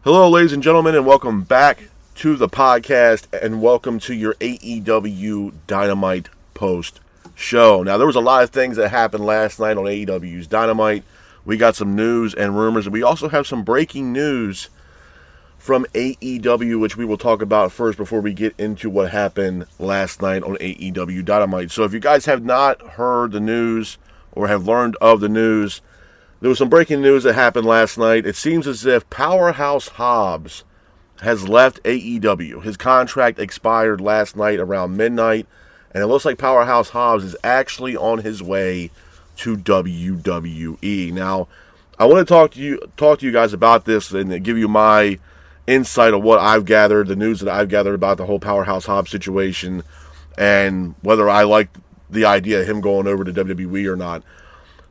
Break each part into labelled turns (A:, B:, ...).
A: Hello, ladies and gentlemen, and welcome back to the podcast, and welcome to your AEW Dynamite post show. Now, there was a lot of things that happened last night on AEW's Dynamite. We got some news and rumors, and we also have some breaking news from AEW, which we will talk about first before we get into what happened last night on AEW Dynamite. So if you guys have not heard the news or have learned of the news, there was some breaking news that happened last night. It seems as if Powerhouse Hobbs has left AEW. His contract expired last night around midnight, and it looks like Powerhouse Hobbs is actually on his way to WWE. Now, I want to talk to you guys about this and give you my insight of what I've gathered, the news that I've gathered about the whole Powerhouse Hobbs situation, and whether I like the idea of him going over to WWE or not.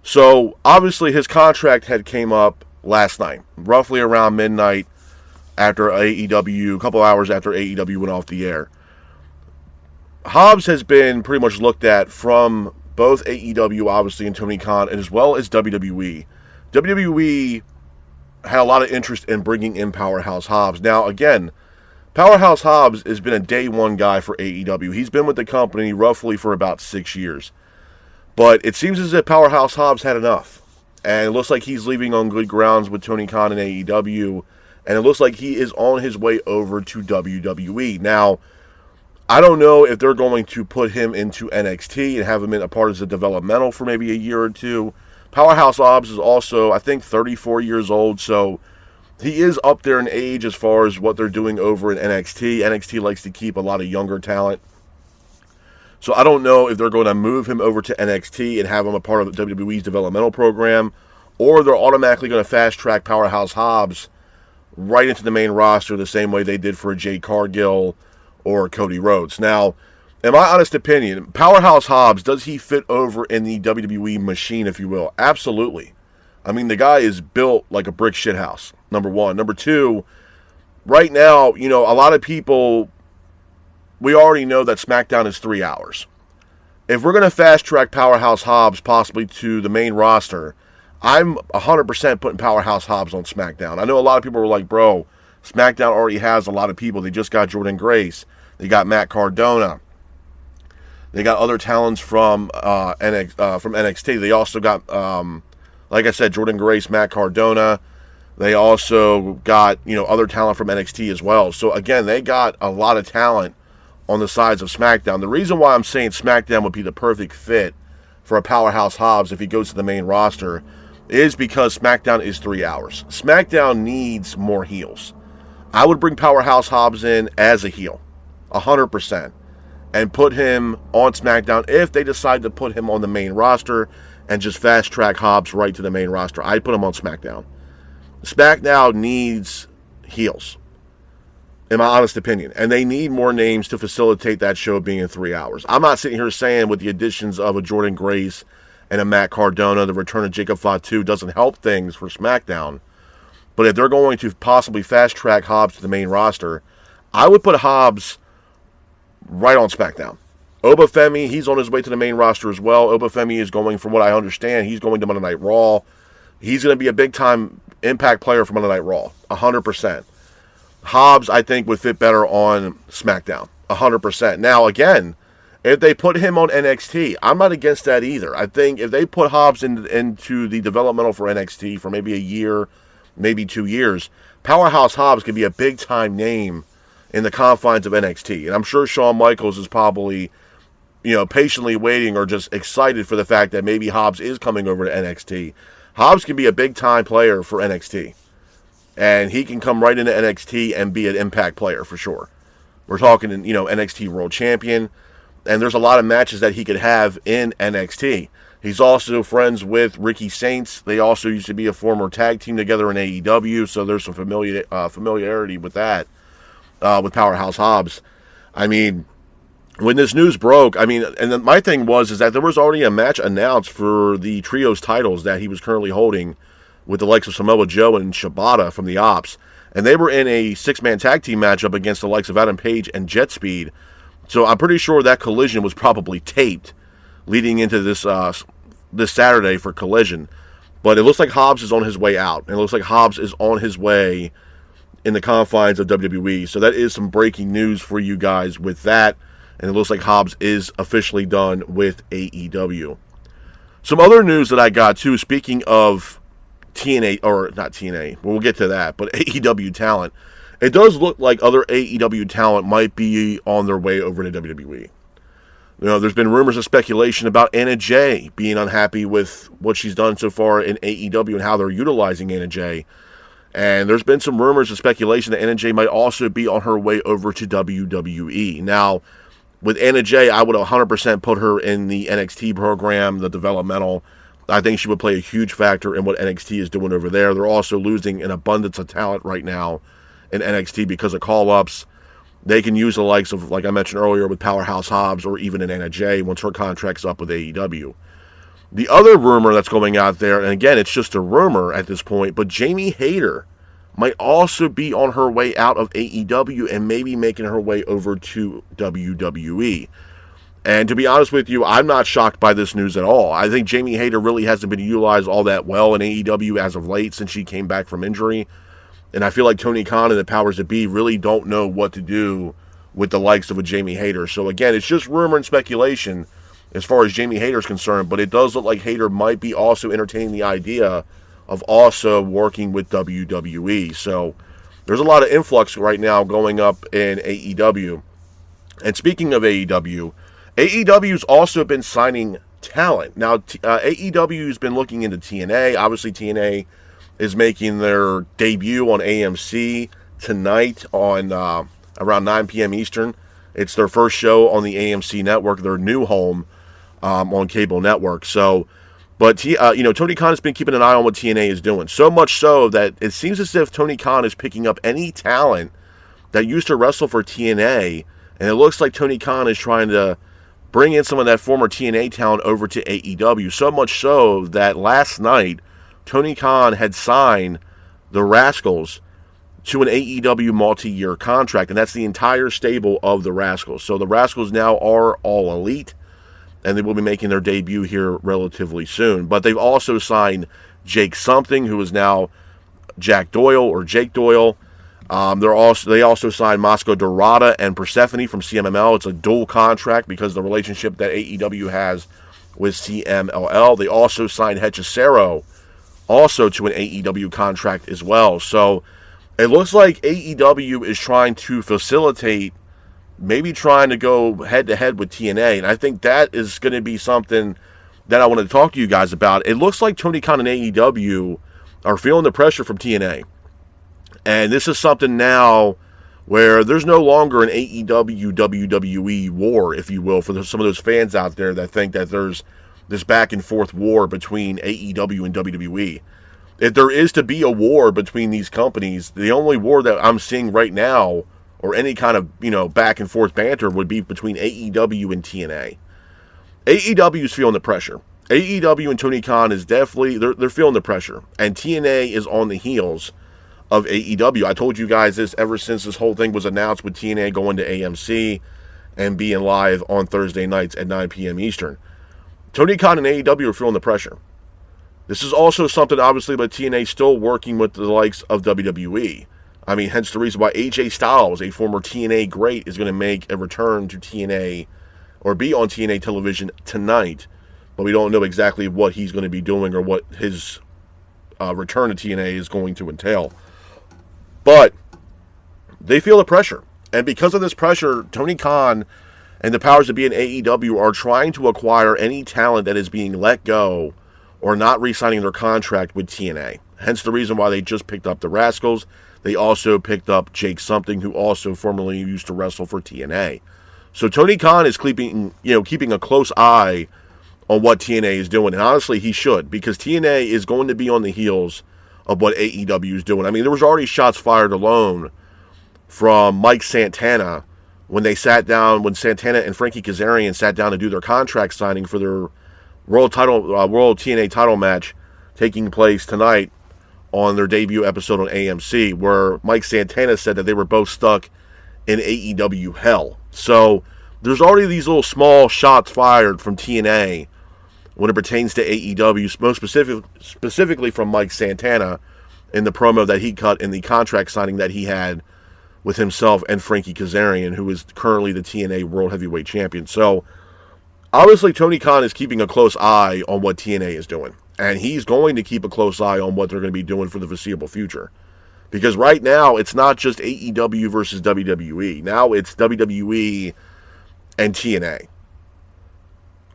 A: So, obviously, his contract had came up last night, roughly around midnight after AEW, a couple hours after AEW went off the air. Hobbs has been pretty much looked at from both AEW, obviously, and Tony Khan, as well as WWE. WWE had a lot of interest in bringing in Powerhouse Hobbs. Now, again, Powerhouse Hobbs has been a day one guy for AEW. He's been with the company roughly for about 6 years. But it seems as if Powerhouse Hobbs had enough. And it looks like he's leaving on good grounds with Tony Khan and AEW. And it looks like he is on his way over to WWE. Now, I don't know if they're going to put him into NXT and have him in a part as a developmental for maybe a year or two. Powerhouse Hobbs is also, I think, 34 years old. So he is up there in age as far as what they're doing over in NXT. NXT likes to keep a lot of younger talent. So I don't know if they're going to move him over to NXT and have him a part of WWE's developmental program, or they're automatically going to fast-track Powerhouse Hobbs right into the main roster the same way they did for Jade Cargill or Cody Rhodes. Now, in my honest opinion, Powerhouse Hobbs, does he fit over in the WWE machine, if you will? Absolutely. I mean, the guy is built like a brick shithouse, number one. Number two, right now, a lot of people, we already know that SmackDown is 3 hours. If we're going to fast-track Powerhouse Hobbs possibly to the main roster, I'm 100% putting Powerhouse Hobbs on SmackDown. I know a lot of people were like, bro, SmackDown already has a lot of people. They just got Jordan Grace. They got Matt Cardona. They got other talents from NXT. They also got, like I said, Jordan Grace, Matt Cardona. They also got, other talent from NXT as well. So, again, they got a lot of talent on the sides of SmackDown. The reason why I'm saying SmackDown would be the perfect fit for a Powerhouse Hobbs if he goes to the main roster is because SmackDown is 3 hours. SmackDown needs more heels. I would bring Powerhouse Hobbs in as a heel, 100%, and put him on SmackDown if they decide to put him on the main roster and just fast-track Hobbs right to the main roster. I'd put him on SmackDown. SmackDown needs heels, in my honest opinion. And they need more names to facilitate that show being in 3 hours. I'm not sitting here saying with the additions of a Jordan Grace and a Matt Cardona, the return of Jacob Fatu doesn't help things for SmackDown. But if they're going to possibly fast-track Hobbs to the main roster, I would put Hobbs right on SmackDown. Obafemi, he's on his way to the main roster as well. Obafemi is going, from what I understand, he's going to Monday Night Raw. He's going to be a big-time Impact player for Monday Night Raw, 100%. Hobbs, I think, would fit better on SmackDown, 100%. Now, again, if they put him on NXT, I'm not against that either. I think if they put Hobbs into the developmental for NXT for maybe a year, maybe 2 years, Powerhouse Hobbs could be a big-time name in the confines of NXT. And I'm sure Shawn Michaels is probably, patiently waiting or just excited for the fact that maybe Hobbs is coming over to NXT. Hobbs can be a big-time player for NXT. And he can come right into NXT and be an Impact player for sure. We're talking, NXT World Champion. And there's a lot of matches that he could have in NXT. He's also friends with Ricky Saints. They also used to be a former tag team together in AEW. So there's some familiarity with that, with Powerhouse Hobbs. I mean, when this news broke, and then my thing is that there was already a match announced for the trios titles that he was currently holding with the likes of Samoa Joe and Shibata from the Ops. And they were in a 6-man tag team matchup against the likes of Adam Page and Jet Speed. So I'm pretty sure that Collision was probably taped leading into this Saturday for Collision. But it looks like Hobbs is on his way out. And it looks like Hobbs is on his way in the confines of WWE. So that is some breaking news for you guys with that. And it looks like Hobbs is officially done with AEW. Some other news that I got too, speaking of TNA, or not TNA, we'll get to that, but AEW talent. It does look like other AEW talent might be on their way over to WWE. You know, there's been rumors and speculation about Anna Jay being unhappy with what she's done so far in AEW and how they're utilizing Anna Jay. And there's been some rumors and speculation that Anna Jay might also be on her way over to WWE. Now, with Anna Jay, I would 100% put her in the NXT program, the developmental. I think she would play a huge factor in what NXT is doing over there. They're also losing an abundance of talent right now in NXT because of call-ups. They can use the likes of, like I mentioned earlier, with Powerhouse Hobbs or even in Anna Jay once her contract's up with AEW. The other rumor that's going out there, and again, it's just a rumor at this point, but Jamie Hayter might also be on her way out of AEW and maybe making her way over to WWE. And to be honest with you, I'm not shocked by this news at all. I think Jamie Hayter really hasn't been utilized all that well in AEW as of late since she came back from injury. And I feel like Tony Khan and the powers that be really don't know what to do with the likes of a Jamie Hayter. So again, it's just rumor and speculation as far as Jamie Hayter is concerned, but it does look like Hayter might be also entertaining the idea of also working with WWE. So there's a lot of influx right now going up in AEW. And speaking of AEW, AEW's also been signing talent. Now, AEW's been looking into TNA. Obviously, TNA is making their debut on AMC tonight on around 9 p.m. Eastern. It's their first show on the AMC network, their new home on cable network. So, but Tony Khan has been keeping an eye on what TNA is doing. So much so that it seems as if Tony Khan is picking up any talent that used to wrestle for TNA, and it looks like Tony Khan is trying to bring in some of that former TNA talent over to AEW. So much so that last night, Tony Khan had signed the Rascals to an AEW multi-year contract, and that's the entire stable of the Rascals. So the Rascals now are all elite, and they will be making their debut here relatively soon. But they've also signed Jake Something, who is now Jack Doyle or Jake Doyle. They also signed Mosco Dorada and Persephone from CMLL. It's a dual contract because of the relationship that AEW has with CMLL. They also signed Hechicero also to an AEW contract as well. So it looks like AEW is trying to facilitate, maybe trying to go head-to-head with TNA. And I think that is going to be something that I wanted to talk to you guys about. It looks like Tony Khan and AEW are feeling the pressure from TNA. And this is something now where there's no longer an AEW WWE war, if you will, for some of those fans out there that think that there's this back and forth war between AEW and WWE. If there is to be a war between these companies, the only war that I'm seeing right now, or any kind of, back and forth banter, would be between AEW and TNA. AEW is feeling the pressure. AEW and Tony Khan is definitely, they're feeling the pressure. And TNA is on the heels of AEW. I told you guys this ever since this whole thing was announced with TNA going to AMC and being live on Thursday nights at 9 p.m. Eastern. Tony Khan and AEW are feeling the pressure. This is also something, obviously, but TNA still working with the likes of WWE. I mean, hence the reason why AJ Styles, a former TNA great, is going to make a return to TNA or be on TNA television tonight. But we don't know exactly what he's going to be doing or what his return to TNA is going to entail. But they feel the pressure. And because of this pressure, Tony Khan and the powers that be in AEW are trying to acquire any talent that is being let go or not re-signing their contract with TNA. Hence the reason why they just picked up the Rascals. They also picked up Jake Something, who also formerly used to wrestle for TNA. So Tony Khan is keeping a close eye on what TNA is doing. And honestly, he should, because TNA is going to be on the heels of what AEW is doing. I mean, there was already shots fired alone from Mike Santana when Santana and Frankie Kazarian sat down to do their contract signing for their World TNA title match taking place tonight on their debut episode on AMC, where Mike Santana said that they were both stuck in AEW hell. So there's already these little small shots fired from TNA when it pertains to AEW, most specifically from Mike Santana. in the promo that he cut in the contract signing that he had with himself and Frankie Kazarian, who is currently the TNA World Heavyweight Champion. So, obviously, Tony Khan is keeping a close eye on what TNA is doing. And he's going to keep a close eye on what they're going to be doing for the foreseeable future. Because right now, it's not just AEW versus WWE. Now it's WWE and TNA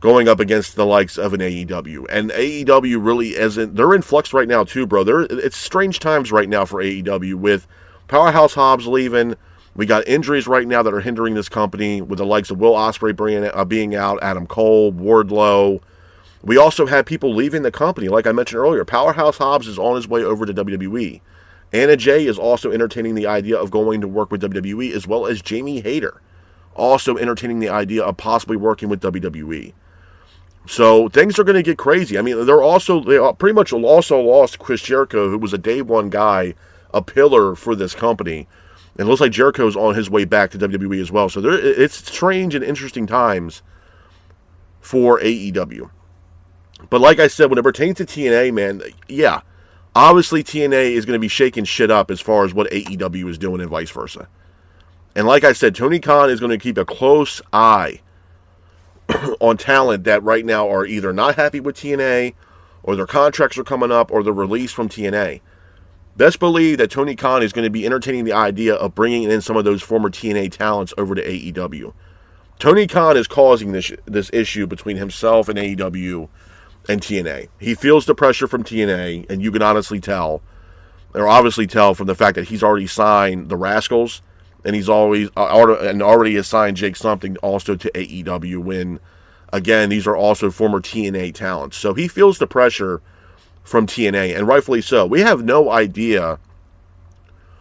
A: going up against the likes of an AEW. And AEW really isn't... They're in flux right now, too, bro. It's strange times right now for AEW with Powerhouse Hobbs leaving. We got injuries right now that are hindering this company with the likes of Will Ospreay being out, Adam Cole, Wardlow. We also had people leaving the company. Like I mentioned earlier, Powerhouse Hobbs is on his way over to WWE. Anna Jay is also entertaining the idea of going to work with WWE, as well as Jamie Hayter, also entertaining the idea of possibly working with WWE. So things are going to get crazy. I mean, they pretty much also lost Chris Jericho, who was a day one guy, a pillar for this company. And it looks like Jericho's on his way back to WWE as well. So it's strange and interesting times for AEW. But like I said, when it pertains to TNA, man, yeah, obviously TNA is going to be shaking shit up as far as what AEW is doing and vice versa. And like I said, Tony Khan is going to keep a close eye on talent that right now are either not happy with TNA, or their contracts are coming up, or they're released from TNA. Best believe that Tony Khan is going to be entertaining the idea of bringing in some of those former TNA talents over to AEW. Tony Khan is causing this issue between himself and AEW and TNA. He feels the pressure from TNA, and you can honestly tell, or obviously tell from the fact that he's already signed the Rascals, and he's already assigned Jake Something also to AEW when, again, these are also former TNA talents. So he feels the pressure from TNA, and rightfully so. We have no idea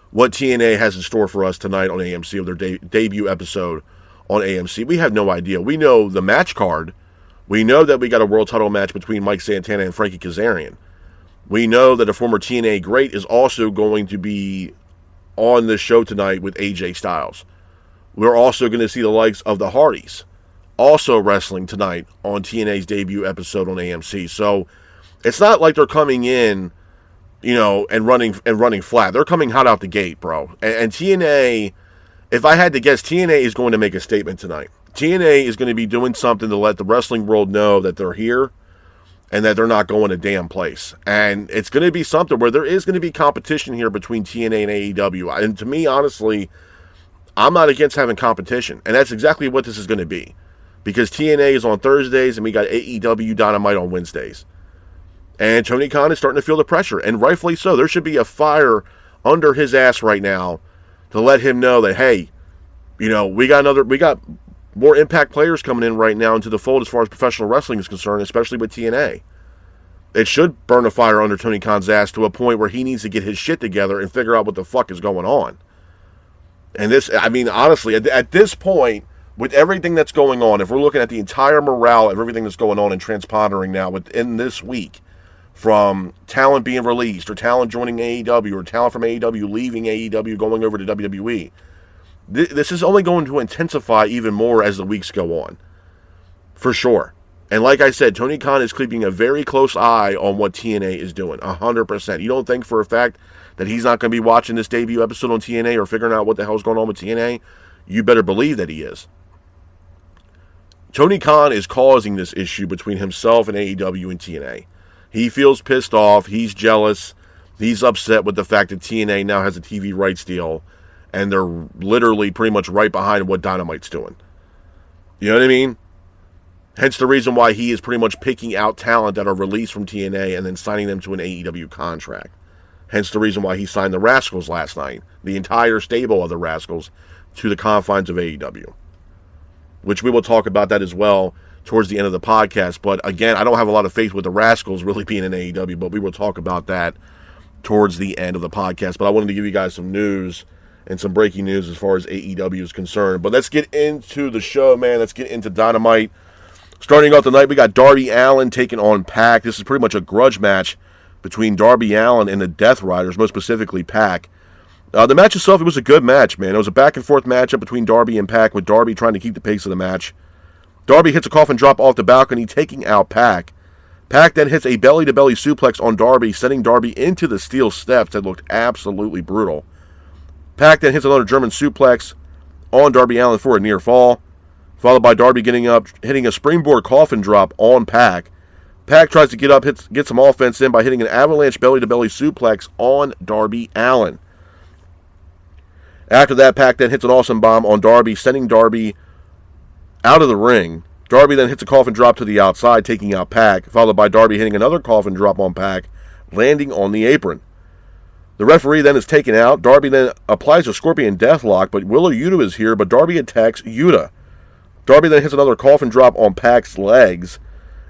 A: what TNA has in store for us tonight on AMC, or their debut episode on AMC. We have no idea. We know the match card. We know that we got a world title match between Mike Santana and Frankie Kazarian. We know that a former TNA great is also going to be on the show tonight with AJ Styles. We're also going to see the likes of the Hardys also wrestling tonight on TNA's debut episode on AMC. So it's not like they're coming in, and running flat. They're coming hot out the gate, bro. And TNA, if I had to guess, TNA is going to make a statement tonight. TNA is going to be doing something to let the wrestling world know that they're here and that they're not going a damn place. And it's going to be something where there is going to be competition here between TNA and AEW. And to me, honestly, I'm not against having competition. And that's exactly what this is going to be. Because TNA is on Thursdays and we got AEW Dynamite on Wednesdays. And Tony Khan is starting to feel the pressure. And rightfully so. There should be a fire under his ass right now to let him know that, hey, we got more Impact players coming in right now into the fold as far as professional wrestling is concerned, especially with TNA. It should burn a fire under Tony Khan's ass to a point where he needs to get his shit together and figure out what the fuck is going on. And honestly, at this point, with everything that's going on, if we're looking at the entire morale of everything that's going on and transpiring now within this week, from talent being released, or talent joining AEW, or talent from AEW leaving AEW going over to WWE, this is only going to intensify even more as the weeks go on. For sure. And like I said, Tony Khan is keeping a very close eye on what TNA is doing. 100%. You don't think for a fact that he's not going to be watching this debut episode on TNA or figuring out what the hell's going on with TNA? You better believe that he is. Tony Khan is causing this issue between himself and AEW and TNA. He feels pissed off. He's jealous. He's upset with the fact that TNA now has a TV rights deal. And they're literally pretty much right behind what Dynamite's doing. You know what I mean? Hence the reason why he is pretty much picking out talent that are released from TNA and then signing them to an AEW contract. Hence the reason why he signed the Rascals last night. The entire stable of the Rascals to the confines of AEW. Which we will talk about that as well towards the end of the podcast. But again, I don't have a lot of faith with the Rascals really being in AEW. But we will talk about that towards the end of the podcast. But I wanted to give you guys some news and some breaking news as far as AEW is concerned. But let's get into the show, man. Let's get into Dynamite. Starting off tonight, we got Darby Allin taking on Pac. This is pretty much a grudge match between Darby Allin and the Death Riders, most specifically Pac. The match itself, it was a good match, man. It was a back-and-forth matchup between Darby and Pac, with Darby trying to keep the pace of the match. Darby hits a coffin drop off the balcony, taking out Pac. Pac then hits a belly-to-belly suplex on Darby, sending Darby into the steel steps that looked absolutely brutal. Pac then hits another German suplex on Darby Allin for a near fall, followed by Darby getting up, hitting a springboard coffin drop on Pac. Pac tries to get up, get some offense in by hitting an avalanche belly-to-belly suplex on Darby Allin. After that, Pac then hits an awesome bomb on Darby, sending Darby out of the ring. Darby then hits a coffin drop to the outside, taking out Pac, followed by Darby hitting another coffin drop on Pac, landing on the apron. The referee then is taken out. Darby then applies a Scorpion Deathlock, but Wheeler Yuta is here, but Darby attacks Yuta. Darby then hits another coffin drop on Pac's legs,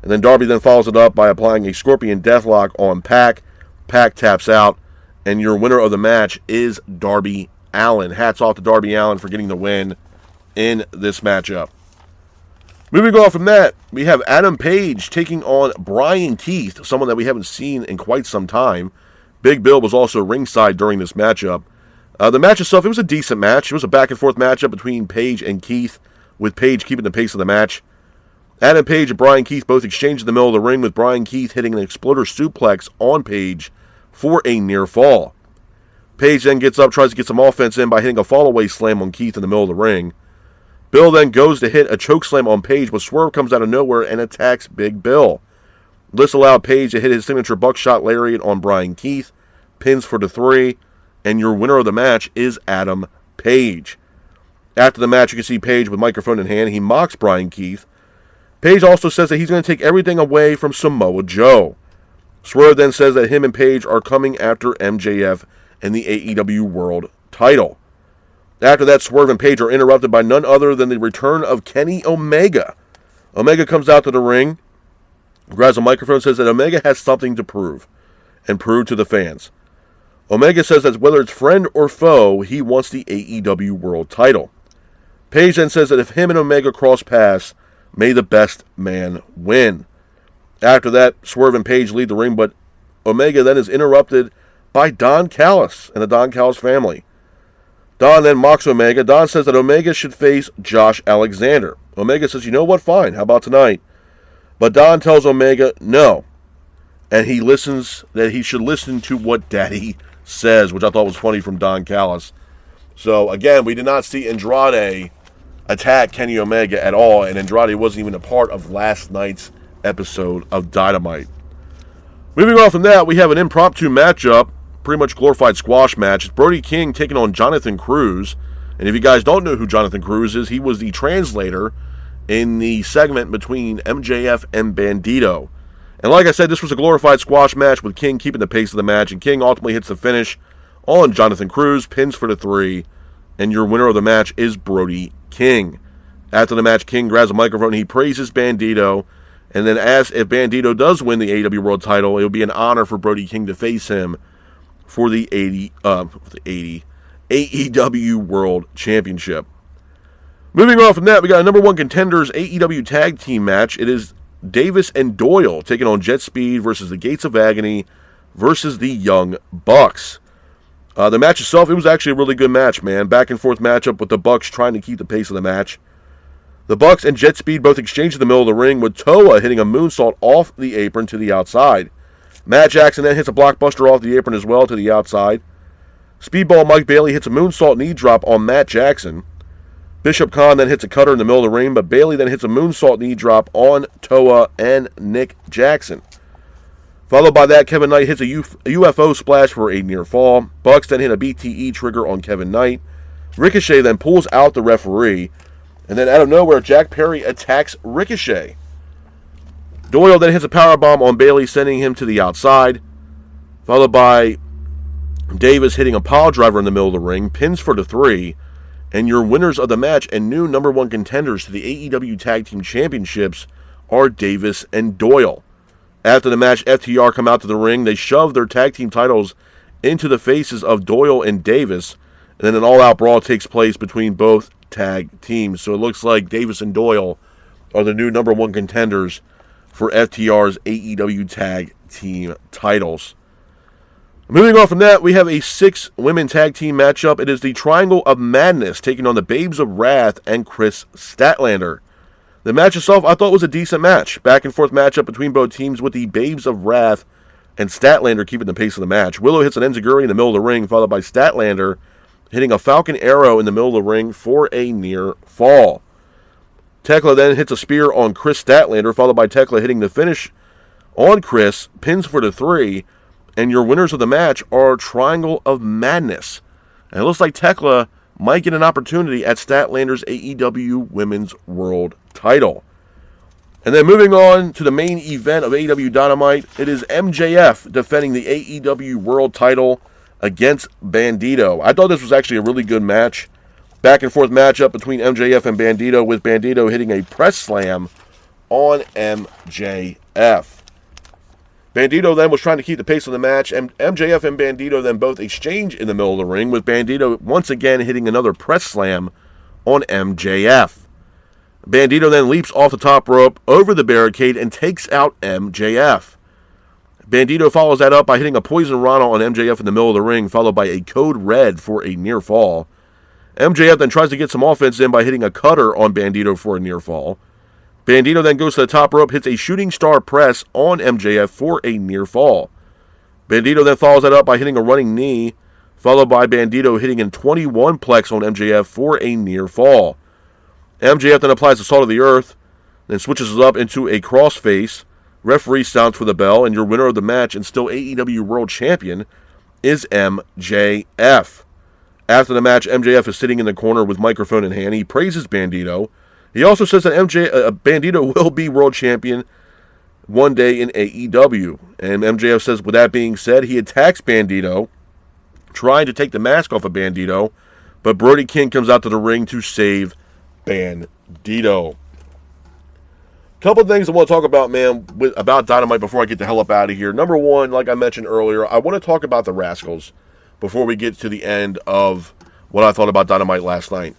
A: and then Darby then follows it up by applying a Scorpion Deathlock on Pac. Pac taps out, and your winner of the match is Darby Allin. Hats off to Darby Allin for getting the win in this matchup. Moving on from that, we have Adam Page taking on Brian Keith, someone that we haven't seen in quite some time. Big Bill was also ringside during this matchup. The match itself, it was a decent match. It was a back-and-forth matchup between Page and Keith, with Page keeping the pace of the match. Adam Page and Brian Keith both exchanged in the middle of the ring, with Brian Keith hitting an exploder suplex on Page for a near fall. Page then gets up, tries to get some offense in by hitting a fallaway slam on Keith in the middle of the ring. Bill then goes to hit a chokeslam on Page, but Swerve comes out of nowhere and attacks Big Bill. This allowed Page to hit his signature buckshot lariat on Brian Keith, pins for the 3, and your winner of the match is Adam Page. After the match, you can see Page with microphone in hand. He mocks Brian Keith. Page also says that he's going to take everything away from Samoa Joe. Swerve then says that him and Page are coming after MJF and the AEW World title. After that, Swerve and Page are interrupted by none other than the return of Kenny Omega. Omega comes out to the ring, grabs a microphone, and says that Omega has something to prove, and prove to the fans. Omega says that whether it's friend or foe, he wants the AEW World title. Page then says that if him and Omega cross paths, may the best man win. After that, Swerve and Page leave the ring, but Omega then is interrupted by Don Callis and the Don Callis family. Don then mocks Omega. Don says that Omega should face Josh Alexander. Omega says, you know what, fine, how about tonight? But Don tells Omega no. And he should listen to what Daddy says, which I thought was funny from Don Callis. So, again, we did not see Andrade attack Kenny Omega at all, and Andrade wasn't even a part of last night's episode of Dynamite. Moving on from that, we have an impromptu matchup, pretty much glorified squash match. It's Brody King taking on Jonathan Cruz. And if you guys don't know who Jonathan Cruz is, he was the translator in the segment between MJF and Bandito. And like I said, this was a glorified squash match with King keeping the pace of the match, and King ultimately hits the finish on Jonathan Cruz, pins for the 3, and your winner of the match is Brody King. After the match, King grabs a microphone, he praises Bandito, and then asks if Bandito does win the AEW World title, it would be an honor for Brody King to face him for the AEW World Championship. Moving on from that, we got a number 1 contenders AEW Tag Team match. It is Davis and Doyle taking on Jet Speed versus the Gates of Agony versus the Young Bucks. The match itself, it was actually a really good match, man. Back and forth matchup with the Bucks trying to keep the pace of the match. The Bucks and Jet Speed both exchanged in the middle of the ring, with Toa hitting a moonsault off the apron to the outside. Matt Jackson then hits a blockbuster off the apron as well to the outside. Speedball Mike Bailey hits a moonsault knee drop on Matt Jackson. Bishop Khan then hits a cutter in the middle of the ring, but Bailey then hits a moonsault knee drop on Toa and Nick Jackson. Followed by that, Kevin Knight hits a UFO splash for a near fall. Bucks then hit a BTE trigger on Kevin Knight. Ricochet then pulls out the referee. And then out of nowhere, Jack Perry attacks Ricochet. Doyle then hits a powerbomb on Bailey, sending him to the outside. Followed by Davis hitting a pile driver in the middle of the ring, pins for the 3. And your winners of the match and new number 1 contenders to the AEW Tag Team Championships are Davis and Doyle. After the match, FTR come out to the ring. They shove their tag team titles into the faces of Doyle and Davis. And then an all-out brawl takes place between both tag teams. So it looks like Davis and Doyle are the new number 1 contenders for FTR's AEW Tag Team titles. Moving on from that, we have a 6-women tag team matchup. It is the Triangle of Madness taking on the Babes of Wrath and Chris Statlander. The match itself, I thought, was a decent match. Back and forth matchup between both teams with the Babes of Wrath and Statlander keeping the pace of the match. Willow hits an enziguri in the middle of the ring, followed by Statlander hitting a Falcon Arrow in the middle of the ring for a near fall. Tekla then hits a spear on Chris Statlander, followed by Tekla hitting the finish on Chris, pins for the 3, and your winners of the match are Triangle of Madness. And it looks like Tekla might get an opportunity at Statlander's AEW Women's World Title. And then moving on to the main event of AEW Dynamite, it is MJF defending the AEW World Title against Bandito. I thought this was actually a really good match. Back and forth matchup between MJF and Bandito, with Bandito hitting a press slam on MJF. Bandito then was trying to keep the pace of the match, and MJF and Bandito then both exchange in the middle of the ring, with Bandito once again hitting another press slam on MJF. Bandito then leaps off the top rope over the barricade and takes out MJF. Bandito follows that up by hitting a Poison Rana on MJF in the middle of the ring, followed by a Code Red for a near fall. MJF then tries to get some offense in by hitting a cutter on Bandito for a near fall. Bandito then goes to the top rope, hits a shooting star press on MJF for a near fall. Bandito then follows that up by hitting a running knee, followed by Bandito hitting a 21 plex on MJF for a near fall. MJF then applies the Salt of the Earth, then switches it up into a crossface. Referee sounds for the bell, and your winner of the match and still AEW World Champion is MJF. After the match, MJF is sitting in the corner with microphone in hand. He praises Bandito. He also says that Bandito will be World Champion one day in AEW. And MJF says, with that being said, he attacks Bandito, trying to take the mask off of Bandito, but Brody King comes out to the ring to save Bandito. Couple of things I want to talk about, man, about Dynamite before I get the hell up out of here. Number one, like I mentioned earlier, I want to talk about the Rascals before we get to the end of what I thought about Dynamite last night.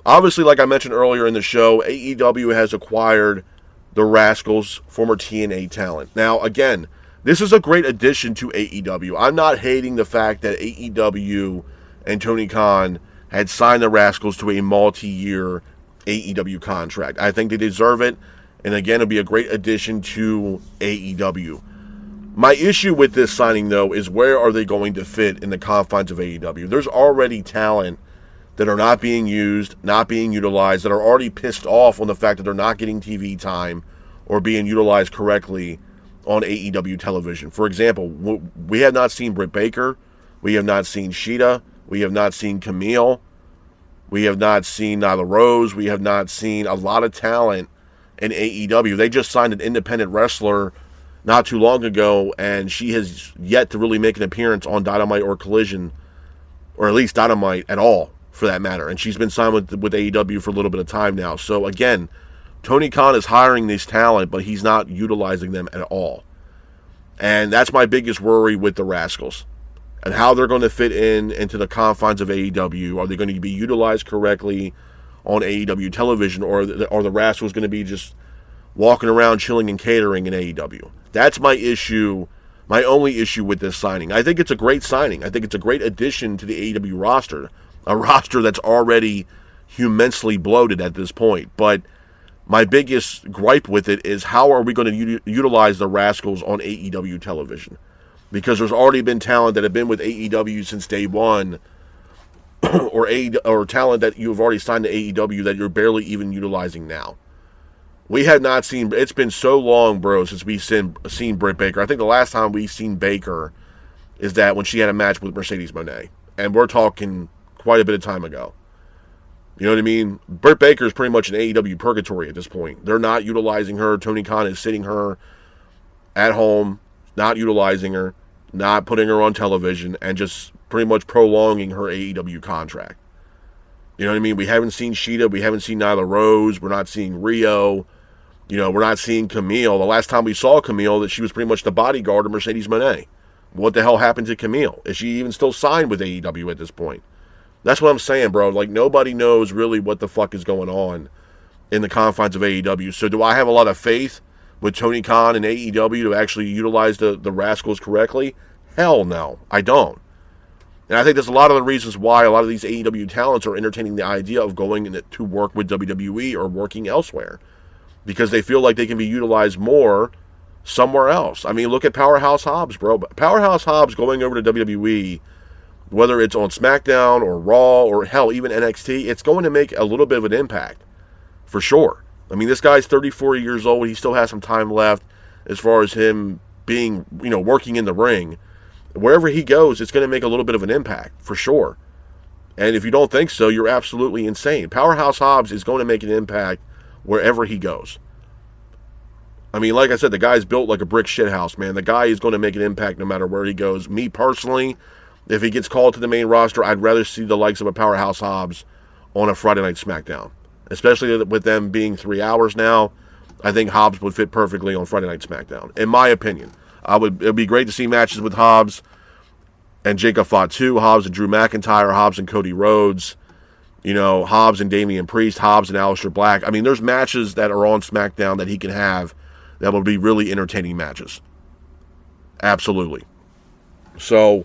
A: Obviously, like I mentioned earlier in the show, AEW has acquired the Rascals, former TNA talent. Now, again, this is a great addition to AEW. I'm not hating the fact that AEW and Tony Khan had signed the Rascals to a multi-year AEW contract. I think they deserve it, and again, it'll be a great addition to AEW. My issue with this signing, though, is where are they going to fit in the confines of AEW? There's already talent that are not being used, not being utilized, that are already pissed off on the fact that they're not getting TV time or being utilized correctly on AEW television. For example, we have not seen Britt Baker, we have not seen Sheeta, we have not seen Camille, we have not seen Nyla Rose, we have not seen a lot of talent in AEW. They just signed an independent wrestler not too long ago, and she has yet to really make an appearance on Dynamite or Collision, or at least Dynamite at all, for that matter. And she's been signed with AEW for a little bit of time now. So again, Tony Khan is hiring these talent, but he's not utilizing them at all. And that's my biggest worry with the Rascals and how they're going to fit into the confines of AEW. Are they going to be utilized correctly on AEW television, or are the Rascals going to be just walking around chilling and catering in AEW? That's my issue, my only issue with this signing. I think it's a great signing. I think it's a great addition to the AEW roster, a roster that's already immensely bloated at this point. But my biggest gripe with it is, how are we going to utilize the Rascals on AEW television? Because there's already been talent that have been with AEW since day one, or talent that you've already signed to AEW that you're barely even utilizing now. We have not seen, it's been so long, bro, since we've seen Britt Baker. I think the last time we've seen Baker is that when she had a match with Mercedes Moné. And we're talking quite a bit of time ago. You know what I mean? Britt Baker is pretty much an AEW purgatory at this point. They're not utilizing her. Tony Khan is sitting her at home, not utilizing her, not putting her on television, and just pretty much prolonging her AEW contract. You know what I mean? We haven't seen Sheeta. We haven't seen Nyla Rose. We're not seeing Rio. You know, we're not seeing Camille. The last time we saw Camille, that she was pretty much the bodyguard of Mercedes Moné. What the hell happened to Camille? Is she even still signed with AEW at this point? That's what I'm saying, bro. Like, nobody knows really what the fuck is going on in the confines of AEW. So do I have a lot of faith with Tony Khan and AEW to actually utilize the Rascals correctly? Hell no, I don't. And I think there's a lot of the reasons why a lot of these AEW talents are entertaining the idea of going to work with WWE or working elsewhere. because they feel like they can be utilized more somewhere else. I mean, look at Powerhouse Hobbs, bro. Powerhouse Hobbs going over to WWE, whether it's on SmackDown or Raw or hell, even NXT, it's going to make a little bit of an impact, for sure. I mean, this guy's 34 years old. He still has some time left as far as him being, working in the ring. Wherever he goes, it's going to make a little bit of an impact, for sure. And if you don't think so, you're absolutely insane. Powerhouse Hobbs is going to make an impact wherever he goes. I mean, like I said, the guy's built like a brick shithouse, man. The guy is going to make an impact no matter where he goes. Me personally, if he gets called to the main roster, I'd rather see the likes of a Powerhouse Hobbs on a Friday Night SmackDown. Especially with them being 3 hours now, I think Hobbs would fit perfectly on Friday Night SmackDown, in my opinion. It'd be great to see matches with Hobbs and Jacob Fatu, Hobbs and Drew McIntyre, Hobbs and Cody Rhodes, Hobbs and Damian Priest, Hobbs and Aleister Black. I mean, there's matches that are on SmackDown that he can have that will be really entertaining matches. Absolutely. So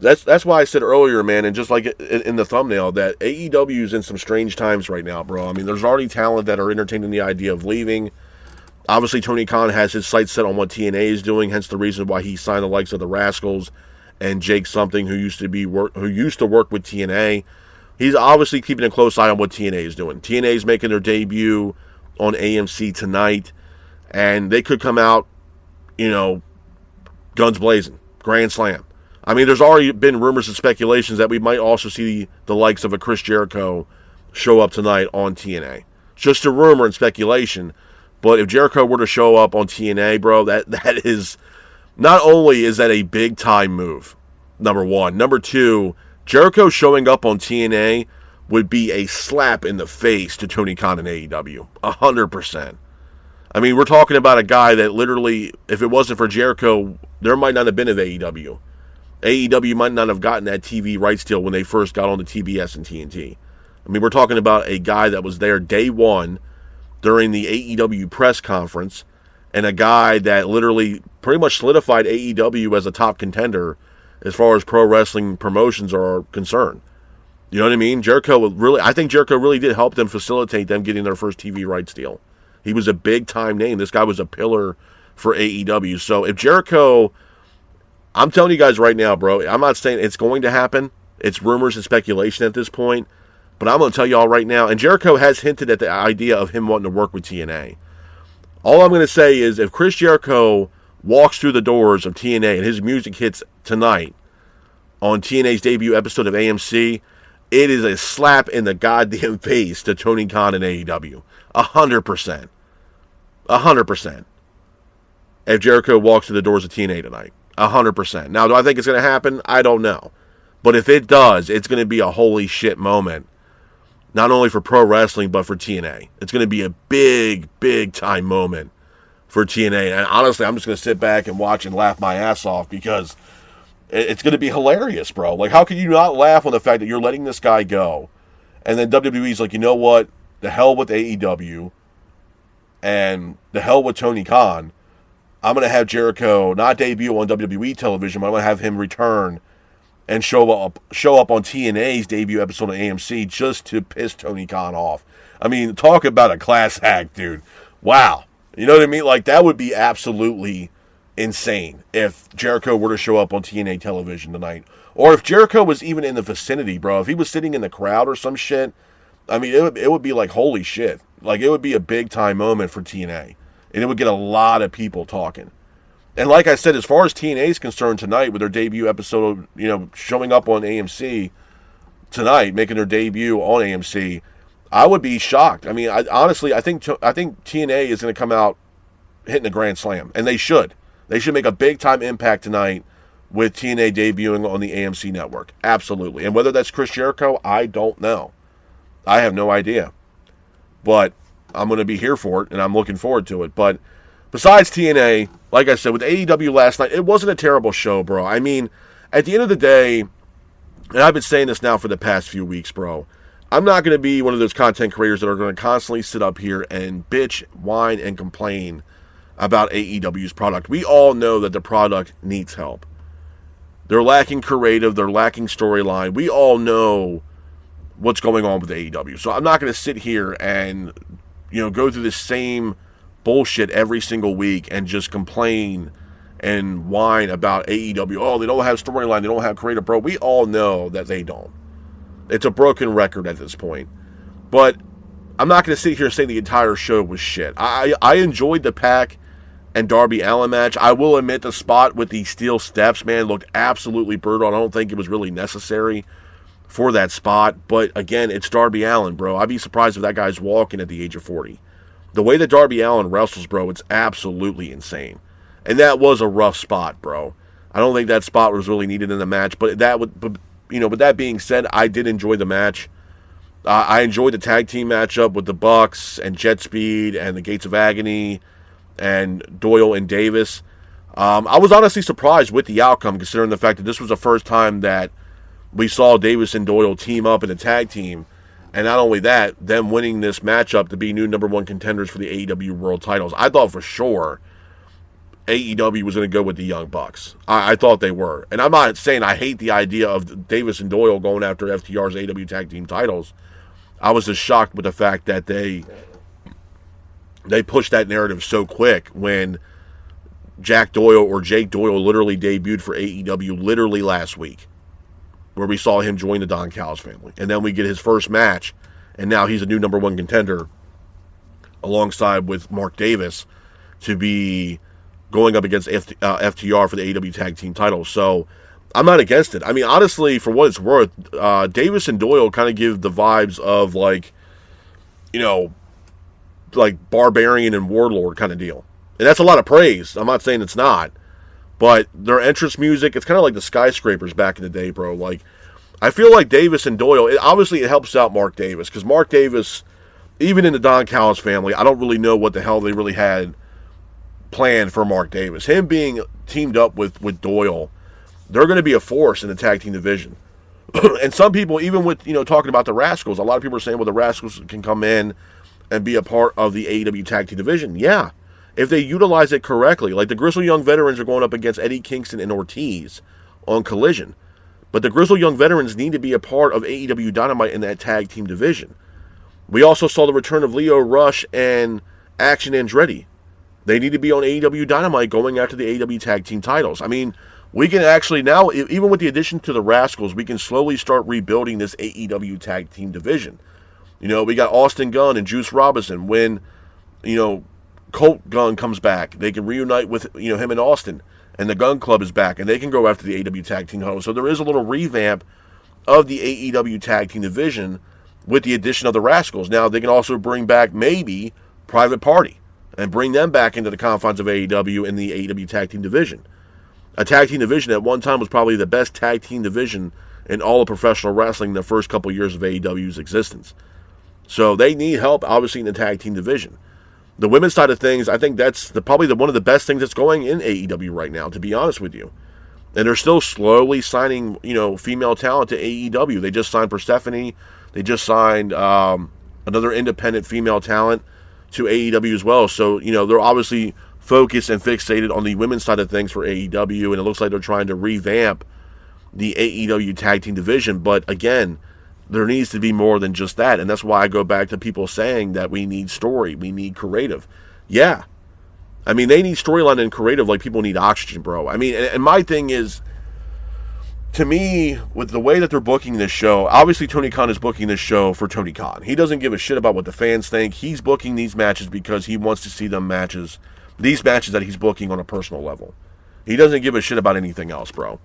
A: that's why I said earlier, man, and just like in the thumbnail, that AEW is in some strange times right now, bro. I mean, there's already talent that are entertaining the idea of leaving. Obviously, Tony Khan has his sights set on what TNA is doing, hence the reason why he signed the likes of the Rascals and Jake Something, who used to work with TNA. He's obviously keeping a close eye on what TNA is doing. TNA is making their debut on AMC tonight, and they could come out, guns blazing, grand slam. I mean, there's already been rumors and speculations that we might also see the likes of a Chris Jericho show up tonight on TNA. Just a rumor and speculation. But if Jericho were to show up on TNA, bro, that is, not only is that a big time move, number one. Number two, Jericho showing up on TNA would be a slap in the face to Tony Khan and AEW. 100%. I mean, we're talking about a guy that literally, if it wasn't for Jericho, there might not have been an AEW. AEW might not have gotten that TV rights deal when they first got on the TBS and TNT. I mean, we're talking about a guy that was there day one during the AEW press conference, and a guy that literally pretty much solidified AEW as a top contender as far as pro wrestling promotions are concerned. You know what I mean? I think Jericho really did help them facilitate them getting their first TV rights deal. He was a big time name. This guy was a pillar for AEW. So if Jericho, I'm telling you guys right now, bro, I'm not saying it's going to happen. It's rumors and speculation at this point. But I'm going to tell y'all right now, and Jericho has hinted at the idea of him wanting to work with TNA. All I'm going to say is if Chris Jericho walks through the doors of TNA and his music hits tonight on TNA's debut episode of AMC, it is a slap in the goddamn face to Tony Khan and AEW. 100%. 100%. If Jericho walks through the doors of TNA tonight. 100%. Now, do I think it's going to happen? I don't know. But if it does, it's going to be a holy shit moment. Not only for pro wrestling, but for TNA. It's going to be a big, big time moment for TNA. And honestly, I'm just going to sit back and watch and laugh my ass off because it's going to be hilarious, bro. Like, how can you not laugh on the fact that you're letting this guy go? And then WWE's like, you know what? The hell with AEW and the hell with Tony Khan. I'm going to have Jericho not debut on WWE television, but I'm going to have him return and show up on TNA's debut episode of AMC just to piss Tony Khan off. I mean, talk about a class act, dude. Wow. You know what I mean? Like, that would be absolutely insane if Jericho were to show up on TNA television tonight. Or if Jericho was even in the vicinity, bro. If he was sitting in the crowd or some shit, I mean, it would be like, holy shit. Like, it would be a big-time moment for TNA. And it would get a lot of people talking. And like I said, as far as TNA is concerned tonight with their debut episode, showing up on AMC tonight, making their debut on AMC, I would be shocked. I mean, honestly, I think TNA is going to come out hitting a grand slam. And they should. They should make a big-time impact tonight with TNA debuting on the AMC network. Absolutely. And whether that's Chris Jericho, I don't know. I have no idea. But I'm going to be here for it, and I'm looking forward to it. But besides TNA, like I said, with AEW last night, it wasn't a terrible show, bro. I mean, at the end of the day, and I've been saying this now for the past few weeks, bro, I'm not going to be one of those content creators that are going to constantly sit up here and bitch, whine, and complain about AEW's product. We all know that the product needs help. They're lacking creative. They're lacking storyline. We all know what's going on with AEW. So I'm not going to sit here and go through the same bullshit every single week and just complain and whine about AEW. Oh, they don't have storyline. They don't have creative, bro. We all know that they don't. It's a broken record at this point. But I'm not going to sit here and say the entire show was shit. I enjoyed the Pac and Darby Allin match. I will admit the spot with the steel steps, man, looked absolutely brutal. I don't think it was really necessary for that spot. But again, it's Darby Allin, bro. I'd be surprised if that guy's walking at the age of 40. The way that Darby Allin wrestles, bro, it's absolutely insane. And that was a rough spot, bro. I don't think that spot was really needed in the match. But with that being said, I did enjoy the match. I enjoyed the tag team matchup with the Bucks and Jet Speed and the Gates of Agony and Doyle and Davis. I was honestly surprised with the outcome, considering the fact that this was the first time that we saw Davis and Doyle team up in a tag team. And not only that, them winning this matchup to be new number one contenders for the AEW World titles. I thought for sure AEW was going to go with the Young Bucks. I thought they were. And I'm not saying I hate the idea of Davis and Doyle going after FTR's AEW tag team titles. I was just shocked with the fact that they pushed that narrative so quick when Jake Doyle literally debuted for AEW literally last week, where we saw him join the Don Callis family. And then we get his first match, and now he's a new number one contender alongside with Mark Davis to be going up against FTR for the AEW tag team title. So I'm not against it. I mean, honestly, for what it's worth, Davis and Doyle kind of give the vibes of like Barbarian and Warlord kind of deal. And that's a lot of praise. I'm not saying it's not. But their entrance music, it's kind of like the Skyscrapers back in the day, bro. Like, I feel like Davis and Doyle, obviously it helps out Mark Davis, because Mark Davis, even in the Don Callis family, I don't really know what the hell they really had planned for Mark Davis. Him being teamed up with Doyle, they're going to be a force in the tag team division. And some people, even with, talking about the Rascals, a lot of people are saying, well, the Rascals can come in and be a part of the AEW tag team division. Yeah. If they utilize it correctly, like the Grizzled Young Veterans are going up against Eddie Kingston and Ortiz on Collision. But the Grizzled Young Veterans need to be a part of AEW Dynamite in that tag team division. We also saw the return of Leo Rush and Action Andretti. They need to be on AEW Dynamite going after the AEW tag team titles. I mean, we can actually now, even with the addition to the Rascals, we can slowly start rebuilding this AEW tag team division. We got Austin Gunn and Juice Robinson. When, Colt Gunn comes back, they can reunite with him and Austin, and the Gun Club is back, and they can go after the AEW tag team title. So there is a little revamp of the AEW tag team division with the addition of the Rascals. Now they can also bring back maybe Private Party and bring them back into the confines of AEW in the AEW tag team division. A tag team division at one time was probably the best tag team division in all of professional wrestling in the first couple years of AEW's existence. So they need help, obviously, in the tag team division. The women's side of things, I think that's probably one of the best things that's going in AEW right now, to be honest with you. And they're still slowly signing, female talent to AEW. They just signed Persephone. They just signed another independent female talent to AEW as well. So, they're obviously focused and fixated on the women's side of things for AEW, and it looks like they're trying to revamp the AEW tag team division. But again, there needs to be more than just that. And that's why I go back to people saying that we need story, we need creative. Yeah. I mean, they need storyline and creative like people need oxygen, bro. I mean, and my thing is, to me, with the way that they're booking this show, obviously Tony Khan is booking this show for Tony Khan. He doesn't give a shit about what the fans think. He's booking these matches because he wants to see these matches that he's booking on a personal level. He doesn't give a shit about anything else, bro.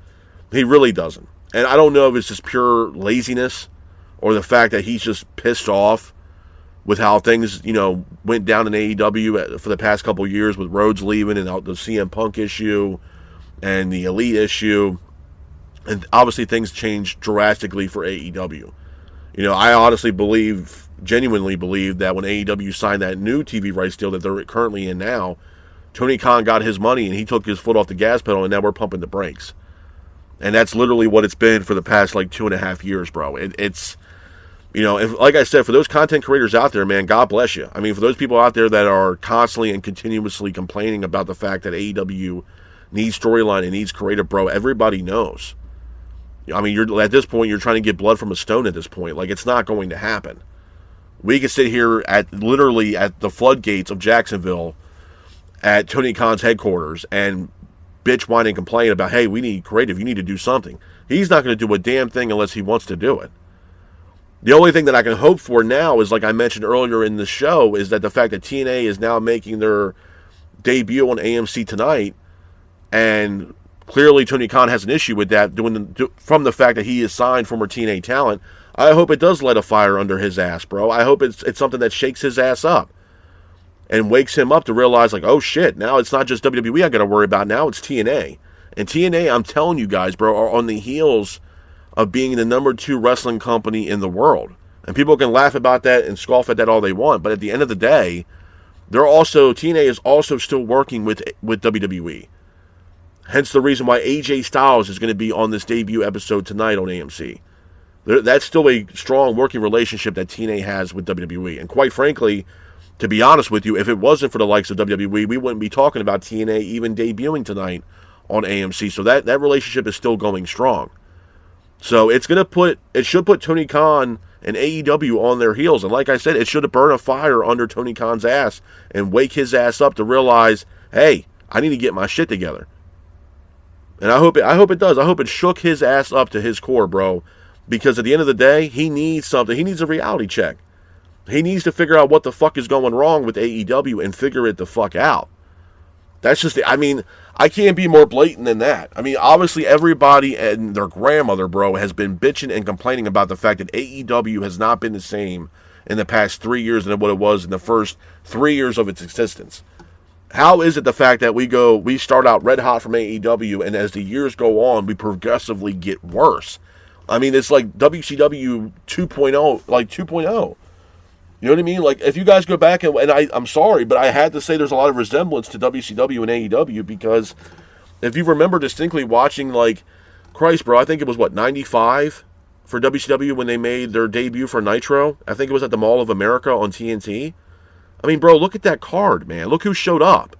A: He really doesn't. And I don't know if it's just pure laziness or the fact that he's just pissed off with how things, went down in AEW for the past couple of years with Rhodes leaving and the CM Punk issue and the Elite issue. And obviously things changed drastically for AEW. I honestly genuinely believe that when AEW signed that new TV rights deal that they're currently in now, Tony Khan got his money and he took his foot off the gas pedal, and now we're pumping the brakes. And that's literally what it's been for the past 2.5 years, bro. It's like I said, for those content creators out there, man, God bless you. I mean, for those people out there that are constantly and continuously complaining about the fact that AEW needs storyline and needs creative, bro, everybody knows. I mean, at this point, you're trying to get blood from a stone at this point. It's not going to happen. we could sit here literally at the floodgates of Jacksonville at Tony Khan's headquarters and bitch, whine, and complain about, hey, we need creative, you need to do something. He's not going to do a damn thing unless he wants to do it. The only thing that I can hope for now is, like I mentioned earlier in the show, is that the fact that TNA is now making their debut on AMC tonight, and clearly Tony Khan has an issue with that from the fact that he is signed former TNA talent. I hope it does light a fire under his ass, bro. I hope it's something that shakes his ass up and wakes him up to realize, like, oh shit, now it's not just WWE I got to worry about, now it's TNA. And TNA, I'm telling you guys, bro, are on the heels of being the number 2 wrestling company in the world. And people can laugh about that and scoff at that all they want, but at the end of the day, TNA is also still working with WWE. Hence the reason why AJ Styles is going to be on this debut episode tonight on AMC. That's still a strong working relationship that TNA has with WWE. And quite frankly, to be honest with you, if it wasn't for the likes of WWE, we wouldn't be talking about TNA even debuting tonight on AMC. So that relationship is still going strong. So it should put Tony Khan and AEW on their heels. And like I said, it should burn a fire under Tony Khan's ass and wake his ass up to realize, hey, I need to get my shit together. And I hope it does. I hope it shook his ass up to his core, bro. Because at the end of the day, he needs something. He needs a reality check. He needs to figure out what the fuck is going wrong with AEW and figure it the fuck out. That's just I can't be more blatant than that. I mean, obviously everybody and their grandmother, bro, has been bitching and complaining about the fact that AEW has not been the same in the past 3 years than what it was in the first 3 years of its existence. How is it the fact that we start out red hot from AEW, and as the years go on, we progressively get worse? I mean, it's like WCW 2.0, like 2.0. You know what I mean? Like, if you guys go back, and I'm sorry, but I had to say there's a lot of resemblance to WCW and AEW, because if you remember distinctly watching, like, Christ, bro, I think it was, 95 for WCW when they made their debut for Nitro? I think it was at the Mall of America on TNT. I mean, bro, look at that card, man. Look who showed up.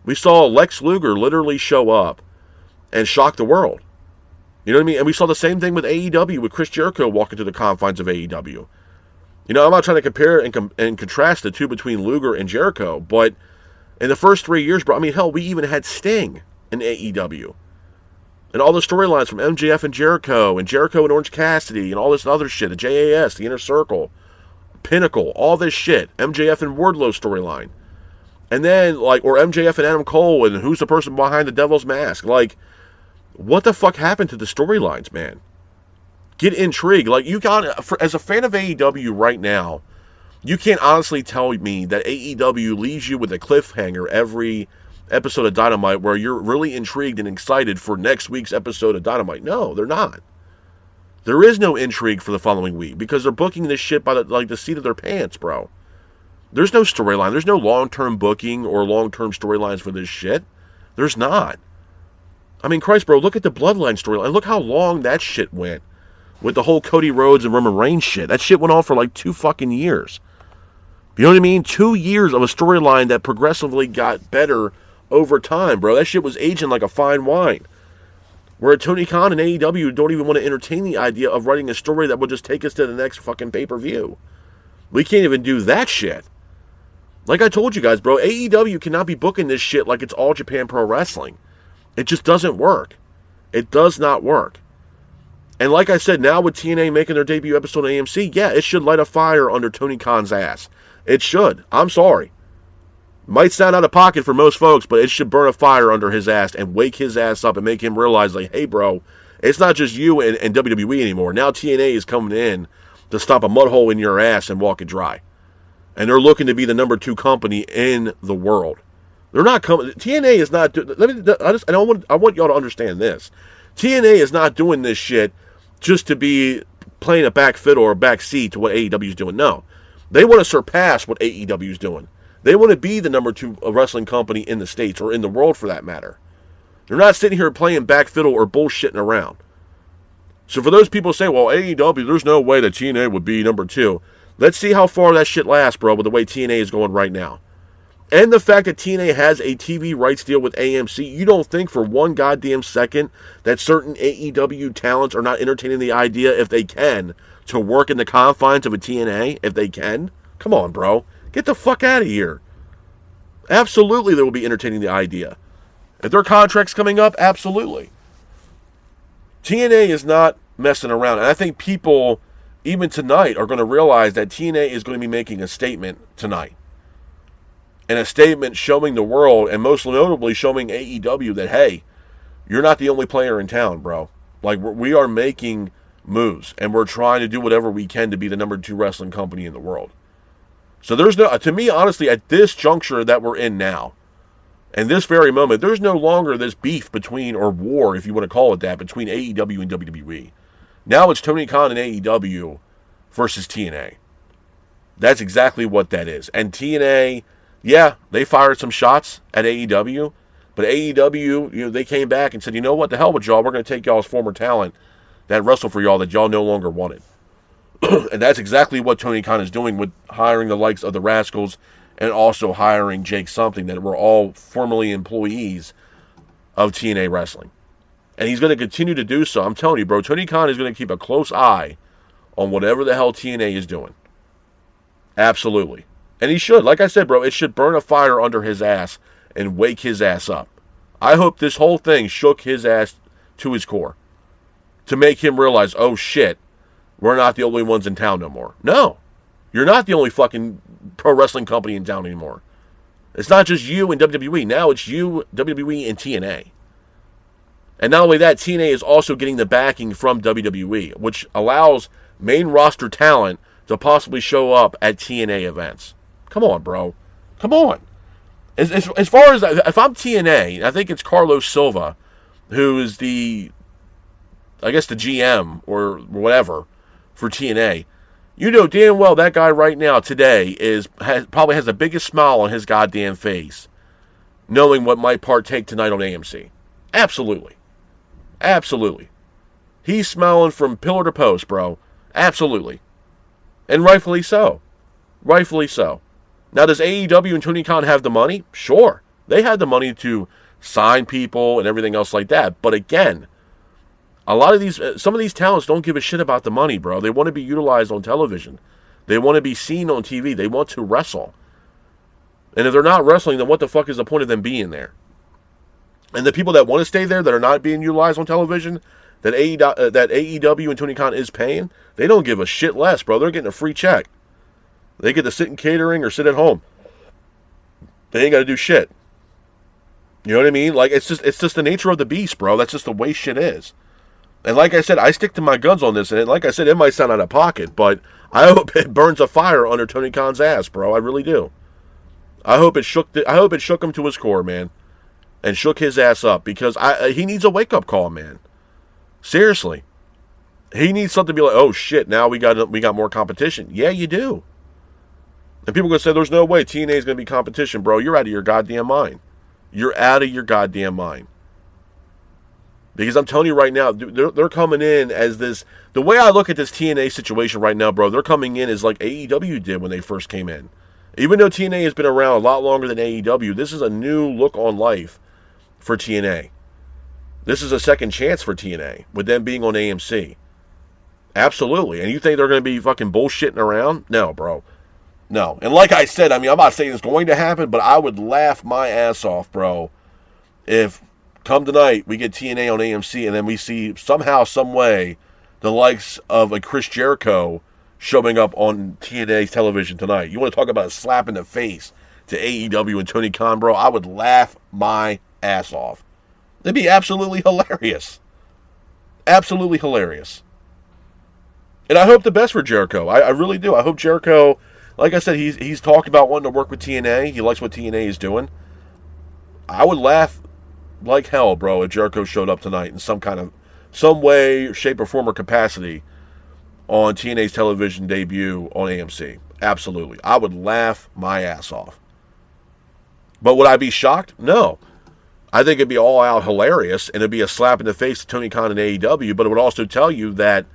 A: We saw Lex Luger literally show up and shock the world. You know what I mean? And we saw the same thing with AEW, with Chris Jericho walking to the confines of AEW. You know, I'm not trying to compare and contrast the two between Luger and Jericho, but in the first 3 years, bro, I mean, hell, we even had Sting in AEW. And all the storylines from MJF and Jericho and Orange Cassidy and all this other shit, the JAS, the Inner Circle, Pinnacle, all this shit, MJF and Wardlow storyline. And then, or MJF and Adam Cole, and who's the person behind the Devil's Mask? Like, what the fuck happened to the storylines, man? Get intrigued. Like, as a fan of AEW right now, you can't honestly tell me that AEW leaves you with a cliffhanger every episode of Dynamite where you're really intrigued and excited for next week's episode of Dynamite. No, they're not. There is no intrigue for the following week because they're booking this shit by the seat of their pants, bro. There's no storyline. There's no long-term booking or long-term storylines for this shit. There's not. I mean, Christ, bro, look at the Bloodline storyline. Look how long that shit went with the whole Cody Rhodes and Roman Reigns shit. That shit went on for 2 fucking years. You know what I mean? 2 years of a storyline that progressively got better over time, bro. That shit was aging like a fine wine. Where Tony Khan and AEW don't even want to entertain the idea of writing a story that will just take us to the next fucking pay-per-view. We can't even do that shit. Like I told you guys, bro, AEW cannot be booking this shit like it's All Japan Pro Wrestling. It just doesn't work. It does not work. And like I said, now with TNA making their debut episode on AMC, yeah, it should light a fire under Tony Khan's ass. It should. I'm sorry. Might sound out of pocket for most folks, but it should burn a fire under his ass and wake his ass up and make him realize, like, hey, bro, it's not just you and WWE anymore. Now TNA is coming in to stop a mud hole in your ass and walk it dry. And they're looking to be the number 2 company in the world. They're not coming. TNA is not. I want y'all to understand this. TNA is not doing this shit just to be playing a back fiddle or a back seat to what AEW is doing. No, they want to surpass what AEW is doing. They want to be the number 2 wrestling company in the States or in the world for that matter. They're not sitting here playing back fiddle or bullshitting around. So for those people who say, well, AEW, there's no way that TNA would be number 2. Let's see how far that shit lasts, bro, with the way TNA is going right now. And the fact that TNA has a TV rights deal with AMC, you don't think for one goddamn second that certain AEW talents are not entertaining the idea, if they can, to work in the confines of a TNA, if they can? Come on, bro. Get the fuck out of here. Absolutely, they will be entertaining the idea. If their contract's coming up, absolutely. TNA is not messing around. And I think people, even tonight, are going to realize that TNA is going to be making a statement tonight. And a statement showing the world, and most notably showing AEW that, hey, you're not the only player in town, bro. Like, we are making moves, and we're trying to do whatever we can to be the number 2 wrestling company in the world. So there's no, to me, honestly, at this juncture that we're in now, and this very moment, there's no longer this beef between, or war, if you want to call it that, between AEW and WWE. Now it's Tony Khan and AEW versus TNA. That's exactly what that is. And TNA, yeah, they fired some shots at AEW, but AEW, they came back and said, you know what, the hell with y'all, we're going to take y'all's former talent that wrestled for y'all that y'all no longer wanted. And that's exactly what Tony Khan is doing with hiring the likes of the Rascals and also hiring Jake Something, that were all formerly employees of TNA Wrestling. And he's going to continue to do so. I'm telling you, bro, Tony Khan is going to keep a close eye on whatever the hell TNA is doing. Absolutely. And he should. Like I said, bro, it should burn a fire under his ass and wake his ass up. I hope this whole thing shook his ass to his core to make him realize, oh shit, we're not the only ones in town no more. No. You're not the only fucking pro wrestling company in town anymore. It's not just you and WWE. Now it's you, WWE, and TNA. And not only that, TNA is also getting the backing from WWE, which allows main roster talent to possibly show up at TNA events. Come on, bro. Come on. As far as, if I'm TNA, I think it's Carlos Silva, who is the GM or whatever for TNA. You know damn well that guy right now today probably has the biggest smile on his goddamn face, knowing what might partake tonight on AMC. Absolutely. Absolutely. He's smiling from pillar to post, bro. Absolutely. And rightfully so. Rightfully so. Now, does AEW and Tony Khan have the money? Sure. They had the money to sign people and everything else like that. But again, some of these talents don't give a shit about the money, bro. They want to be utilized on television. They want to be seen on TV. They want to wrestle. And if they're not wrestling, then what the fuck is the point of them being there? And the people that want to stay there that are not being utilized on television, that AEW and Tony Khan is paying, they don't give a shit less, bro. They're getting a free check. They get to sit in catering or sit at home. They ain't got to do shit. You know what I mean? Like, it's just the nature of the beast, bro. That's just the way shit is. And like I said, I stick to my guns on this. And like I said, it might sound out of pocket, but I hope it burns a fire under Tony Khan's ass, bro. I really do. I hope it shook him to his core, man, and shook his ass up, because he needs a wake up call, man. Seriously, he needs something to be like, oh shit, now we got more competition. Yeah, you do. And people are gonna say there's no way TNA is gonna be competition, bro. You're out of your goddamn mind. You're out of your goddamn mind. Because I'm telling you right now, they're coming in as this. The way I look at this TNA situation right now, bro, they're coming in as like AEW did when they first came in. Even though TNA has been around a lot longer than AEW, this is a new look on life for TNA. This is a second chance for TNA with them being on AMC. Absolutely. And you think they're going to be fucking bullshitting around? No, bro. No. And like I said, I mean, I'm not saying it's going to happen, but I would laugh my ass off, bro, if come tonight we get TNA on AMC and then we see somehow, some way, the likes of a Chris Jericho showing up on TNA television tonight. You want to talk about a slap in the face to AEW and Tony Khan, bro? I would laugh my ass off. It'd be absolutely hilarious. Absolutely hilarious. And I hope the best for Jericho. I really do. I hope Jericho, like I said, he's talked about wanting to work with TNA. He likes what TNA is doing. I would laugh like hell, bro, if Jericho showed up tonight in some way, shape, or form or capacity on TNA's television debut on AMC. Absolutely. I would laugh my ass off. But would I be shocked? No. I think it'd be all out hilarious, and it'd be a slap in the face to Tony Khan and AEW, but it would also tell you that,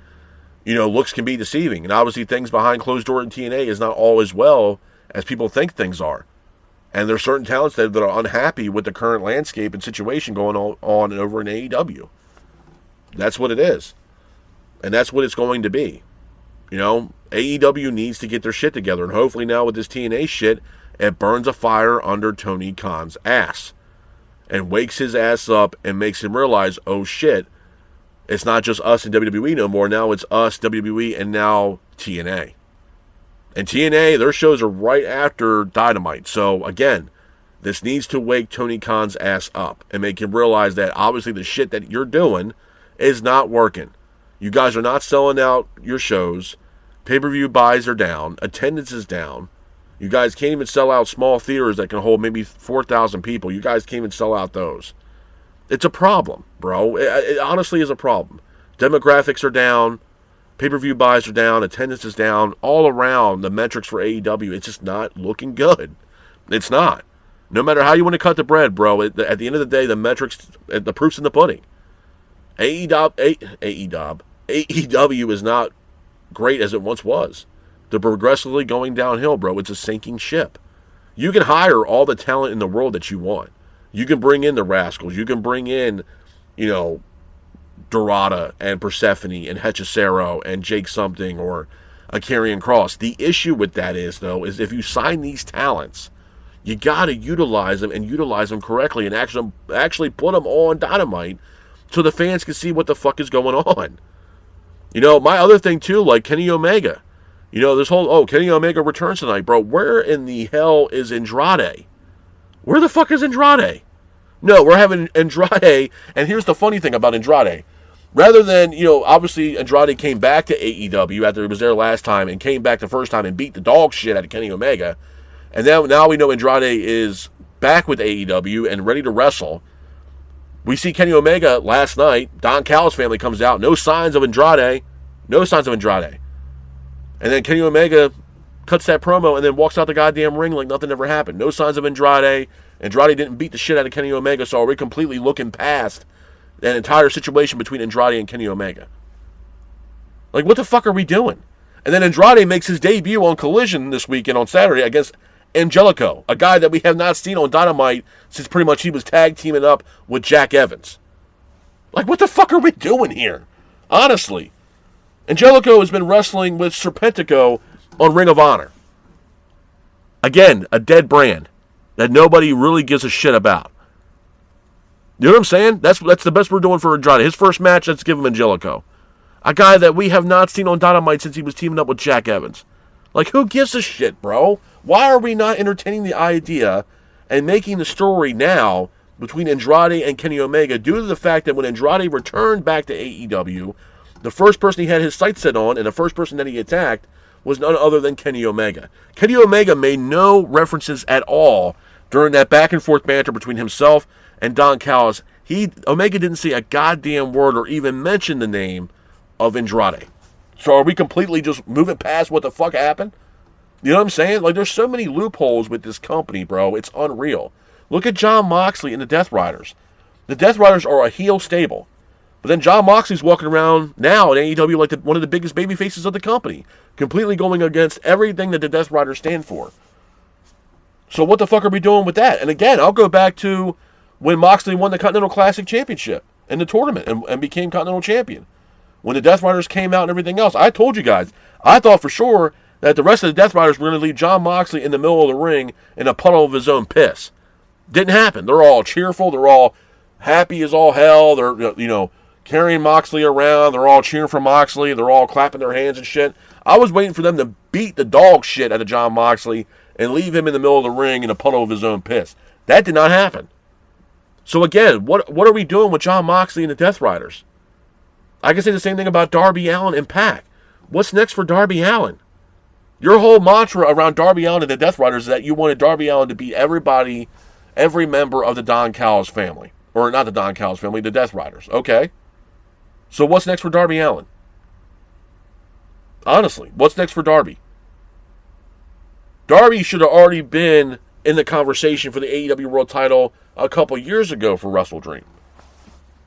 A: you know, looks can be deceiving. And obviously things behind closed door in TNA is not all as well as people think things are. And there's certain talents that are unhappy with the current landscape and situation going on and over in AEW. That's what it is. And that's what it's going to be. AEW needs to get their shit together. And hopefully now with this TNA shit, it burns a fire under Tony Khan's ass. And wakes his ass up and makes him realize, oh shit, it's not just us in WWE no more. Now it's us, WWE, and now TNA. And TNA, their shows are right after Dynamite. So, again, this needs to wake Tony Khan's ass up and make him realize that obviously the shit that you're doing is not working. You guys are not selling out your shows. Pay-per-view buys are down. Attendance is down. You guys can't even sell out small theaters that can hold maybe 4,000 people. You guys can't even sell out those. It's a problem, bro. It honestly is a problem. Demographics are down. Pay-per-view buys are down. Attendance is down. All around, the metrics for AEW, it's just not looking good. It's not. No matter how you want to cut the bread, bro, at the end of the day, the metrics, the proof's in the pudding. AEW is not great as it once was. They're progressively going downhill, bro. It's a sinking ship. You can hire all the talent in the world that you want. You can bring in the Rascals. You can bring in, Dorada and Persephone and Hechicero and Jake something or a Karrion Kross. The issue with that is if you sign these talents, you got to utilize them and utilize them correctly and actually put them on Dynamite so the fans can see what the fuck is going on. My other thing too, like Kenny Omega. This whole, Kenny Omega returns tonight, bro. Where in the hell is Andrade? Where the fuck is Andrade? No, we're having Andrade, and here's the funny thing about Andrade. Rather than, obviously Andrade came back to AEW after he was there last time and came back the first time and beat the dog shit out of Kenny Omega. And now we know Andrade is back with AEW and ready to wrestle. We see Kenny Omega last night. Don Callis family comes out. No signs of Andrade. No signs of Andrade. And then Kenny Omega cuts that promo and then walks out the goddamn ring like nothing ever happened. No signs of Andrade. Andrade didn't beat the shit out of Kenny Omega, so are we completely looking past that entire situation between Andrade and Kenny Omega? Like, what the fuck are we doing? And then Andrade makes his debut on Collision this weekend on Saturday against Angelico, a guy that we have not seen on Dynamite since pretty much he was tag teaming up with Jack Evans. Like, what the fuck are we doing here? Honestly. Angelico has been wrestling with Serpentico on Ring of Honor. Again, a dead brand that nobody really gives a shit about. You know what I'm saying? That's the best we're doing for Andrade. His first match, let's give him Angelico. A guy that we have not seen on Dynamite since he was teaming up with Jack Evans. Like, who gives a shit, bro? Why are we not entertaining the idea and making the story now between Andrade and Kenny Omega due to the fact that when Andrade returned back to AEW, the first person he had his sights set on and the first person that he attacked was none other than Kenny Omega. Kenny Omega made no references at all during that back and forth banter between himself and Don Callis. Omega didn't say a goddamn word or even mention the name of Andrade. So are we completely just moving past what the fuck happened? You know what I'm saying? Like, there's so many loopholes with this company, bro. It's unreal. Look at Jon Moxley and the Death Riders. The Death Riders are a heel stable. But then Jon Moxley's walking around now at AEW like one of the biggest baby faces of the company, completely going against everything that the Death Riders stand for. So what the fuck are we doing with that? And again, I'll go back to when Moxley won the Continental Classic Championship in the tournament and became Continental Champion. When the Death Riders came out and everything else, I told you guys, I thought for sure that the rest of the Death Riders were going to leave Jon Moxley in the middle of the ring in a puddle of his own piss. Didn't happen. They're all cheerful. They're all happy as all hell. They're, carrying Moxley around. They're all cheering for Moxley. They're all clapping their hands and shit. I was waiting for them to beat the dog shit out of Jon Moxley and leave him in the middle of the ring in a puddle of his own piss. That did not happen. So again, what are we doing with Jon Moxley and the Death Riders? I can say the same thing about Darby Allin and Pac. What's next for Darby Allin? Your whole mantra around Darby Allin and the Death Riders is that you wanted Darby Allin to beat everybody, every member of the Don Callis family. Or not the Don Callis family, the Death Riders. Okay. So what's next for Darby Allin? Honestly, what's next for Darby? Darby should have already been in the conversation for the AEW World title a couple years ago for Wrestle Dream.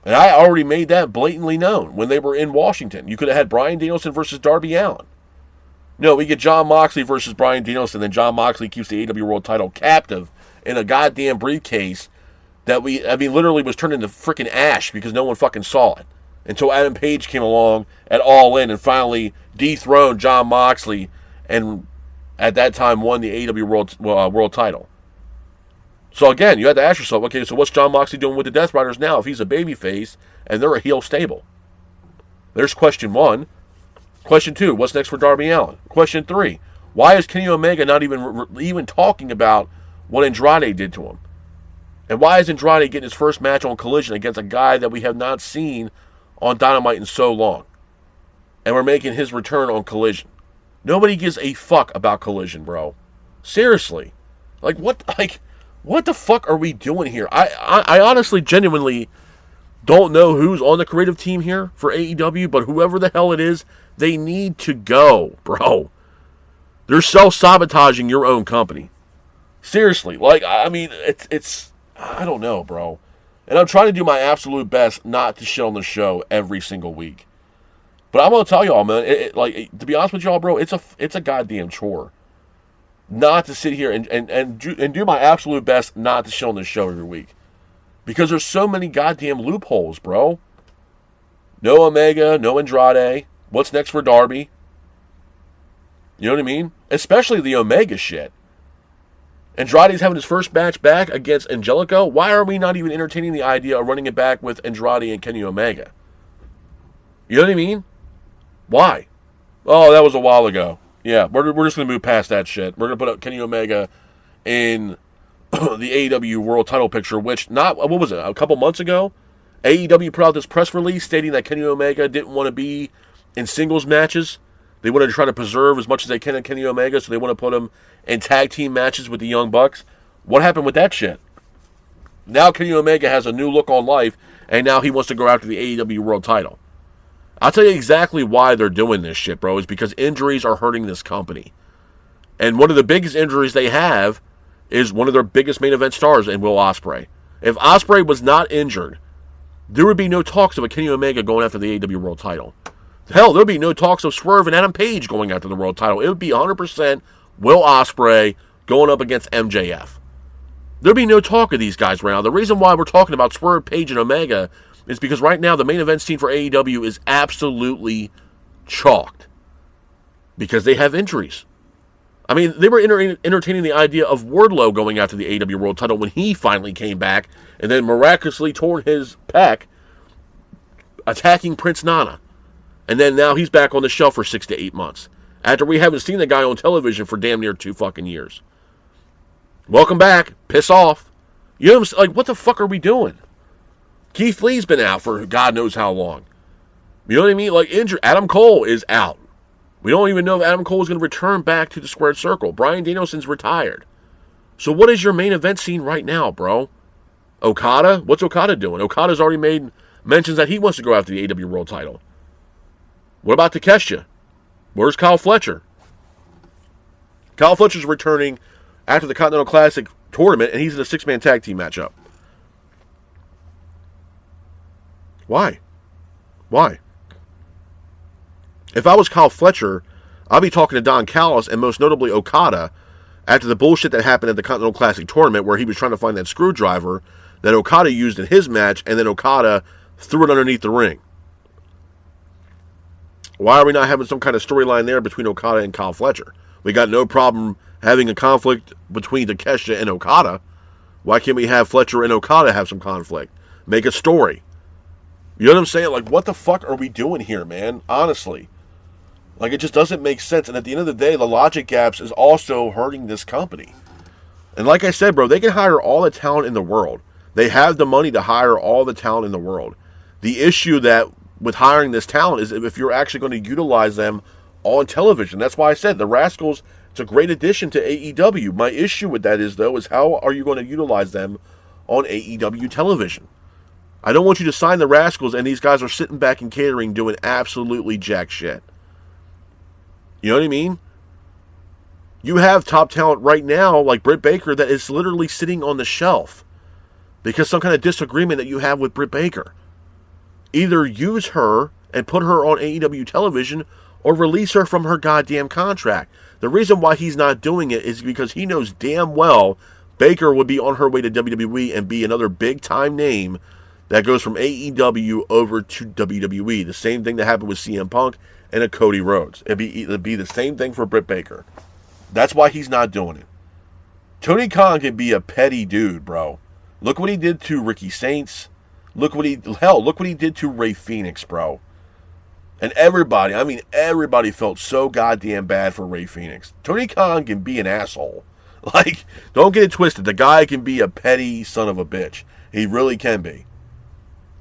A: And I already made that blatantly known when they were in Washington. You could have had Bryan Danielson versus Darby Allin. No, we get Jon Moxley versus Bryan Danielson, then Jon Moxley keeps the AEW World title captive in a goddamn briefcase that literally was turned into freaking ash because no one fucking saw it. until Adam Page came along at All In and finally dethroned Jon Moxley and at that time won the AEW world title. So again, you had to ask yourself, okay, so what's Jon Moxley doing with the Death Riders now if he's a babyface and they're a heel stable? There's question 1. Question 2, what's next for Darby Allin? Question 3, why is Kenny Omega not even talking about what Andrade did to him? And why is Andrade getting his first match on Collision against a guy that we have not seen on Dynamite in so long? And we're making his return on Collision. Nobody gives a fuck about Collision, bro. Seriously. What the fuck are we doing here? I honestly, genuinely don't know who's on the creative team here for AEW, but whoever the hell it is, they need to go, bro. They're self-sabotaging your own company. Seriously. It's I don't know, bro. And I'm trying to do my absolute best not to shit on the show every single week. But I'm going to tell y'all, man, to be honest with y'all, bro, it's a goddamn chore not to sit here and do my absolute best not to shit on the show every week. Because there's so many goddamn loopholes, bro. No Omega, no Andrade. What's next for Darby? You know what I mean? Especially the Omega shit. Andrade's having his first match back against Angelico. Why are we not even entertaining the idea of running it back with Andrade and Kenny Omega? You know what I mean? Why? Oh, that was a while ago. Yeah, we're just going to move past that shit. We're going to put up Kenny Omega in the AEW World Title picture, which what was it, a couple months ago? AEW put out this press release stating that Kenny Omega didn't want to be in singles matches. They wanted to try to preserve as much as they can at Kenny Omega, so they want to put him in tag team matches with the Young Bucks. What happened with that shit? Now Kenny Omega has a new look on life, and now he wants to go after the AEW World Title. I'll tell you exactly why they're doing this shit, bro, is because injuries are hurting this company. And one of the biggest injuries they have is one of their biggest main event stars in Will Ospreay. If Ospreay was not injured, there would be no talks of a Kenny Omega going after the AEW World Title. Hell, there would be no talks of Swerve and Adam Page going after the World Title. It would be 100% Will Ospreay going up against MJF. There'd be no talk of these guys right now. The reason why we're talking about Swerve, Page, and Omega is because right now the main event scene for AEW is absolutely chalked. Because they have injuries. I mean, they were entertaining the idea of Wardlow going after the AEW World Title when he finally came back and then miraculously tore his pec attacking Prince Nana. And then now he's back on the shelf for 6 to 8 months. After we haven't seen the guy on television for damn near 2 fucking years. Welcome back. Piss off. You know what I'm saying? What the fuck are we doing? Keith Lee's been out for God knows how long. You know what I mean? Injured. Adam Cole is out. We don't even know if Adam Cole is going to return back to the squared circle. Bryan Danielson's retired. So what is your main event scene right now, bro? Okada? What's Okada doing? Okada's already made mentions that he wants to go after the AEW World Title. What about Takeshita? Where's Kyle Fletcher? Kyle Fletcher's returning after the Continental Classic tournament, and he's in a 6-man tag team matchup. Why? If I was Kyle Fletcher, I'd be talking to Don Callis and most notably Okada after the bullshit that happened at the Continental Classic tournament where he was trying to find that screwdriver that Okada used in his match, and then Okada threw it underneath the ring. Why are we not having some kind of storyline there between Okada and Kyle Fletcher? We got no problem having a conflict between Takeshita and Okada. Why can't we have Fletcher and Okada have some conflict? Make a story. You know what I'm saying? What the fuck are we doing here, man? Honestly. It just doesn't make sense. And at the end of the day, the logic gaps is also hurting this company. And like I said, bro, they can hire all the talent in the world. They have the money to hire all the talent in the world. The issue that with hiring this talent is if you're actually going to utilize them on television. That's why I said the Rascals, it's a great addition to AEW. My issue with that is how are you going to utilize them on AEW television? I don't want you to sign the Rascals and these guys are sitting back in catering doing absolutely jack shit. You know what I mean? You have top talent right now like Britt Baker that is literally sitting on the shelf because some kind of disagreement that you have with Britt Baker. Either use her and put her on AEW television or release her from her goddamn contract. The reason why he's not doing it is because he knows damn well Baker would be on her way to WWE and be another big-time name that goes from AEW over to WWE. The same thing that happened with CM Punk and a Cody Rhodes. It'd be the same thing for Britt Baker. That's why he's not doing it. Tony Khan can be a petty dude, bro. Look what he did to Ricky Saints. Look what he did to Ray Phoenix, bro. And everybody felt so goddamn bad for Ray Phoenix. Tony Khan can be an asshole. Like, don't get it twisted. The guy can be a petty son of a bitch. He really can be.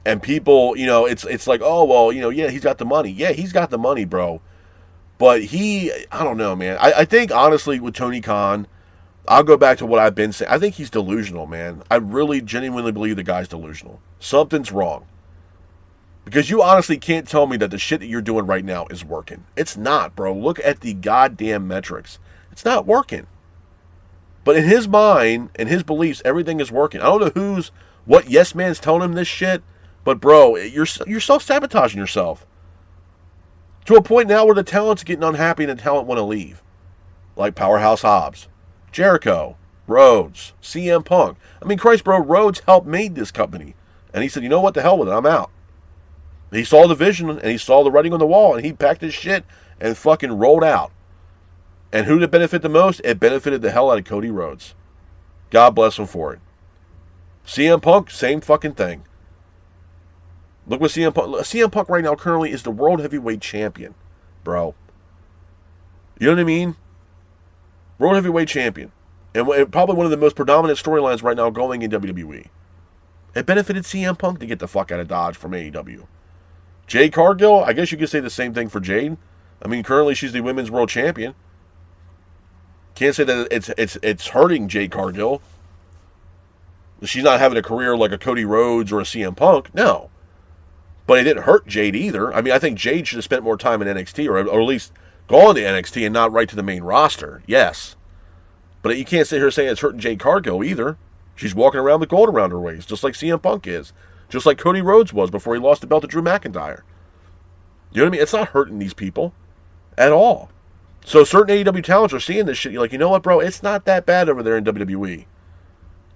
A: And people, it's like, oh, well, yeah, he's got the money. Yeah, he's got the money, bro. But I don't know, man. I think, honestly, with Tony Khan, I'll go back to what I've been saying. I think he's delusional, man. I really genuinely believe the guy's delusional. Something's wrong. Because you honestly can't tell me that the shit that you're doing right now is working. It's not, bro. Look at the goddamn metrics. It's not working. But in his mind, in his beliefs, everything is working. I don't know what yes man's telling him this shit, but bro, you're self-sabotaging yourself. To a point now where the talent's getting unhappy and the talent want to leave. Like Powerhouse Hobbs, Jericho, Rhodes, CM Punk. I mean, Christ, bro, Rhodes helped made this company. And he said, you know what, the hell with it, I'm out. He saw the vision and he saw the writing on the wall and he packed his shit and fucking rolled out. And who did it benefit the most? It benefited the hell out of Cody Rhodes. God bless him for it. CM Punk, same fucking thing. Look what CM Punk right now currently is the World Heavyweight Champion, bro. You know what I mean? World Heavyweight Champion. And probably one of the most predominant storylines right now going in WWE. It benefited CM Punk to get the fuck out of Dodge from AEW. Jade Cargill, I guess you could say the same thing for Jade. I mean, currently she's the Women's World Champion. Can't say that it's hurting Jade Cargill. She's not having a career like a Cody Rhodes or a CM Punk. No. But it didn't hurt Jade either. I mean, I think Jade should have spent more time in NXT or at least gone to NXT and not right to the main roster. Yes. But you can't sit here saying it's hurting Jade Cargill either. She's walking around with gold around her waist, just like CM Punk is. Just like Cody Rhodes was before he lost the belt to Drew McIntyre. You know what I mean? It's not hurting these people at all. So certain AEW talents are seeing this shit. You're like, you know what, bro? It's not that bad over there in WWE.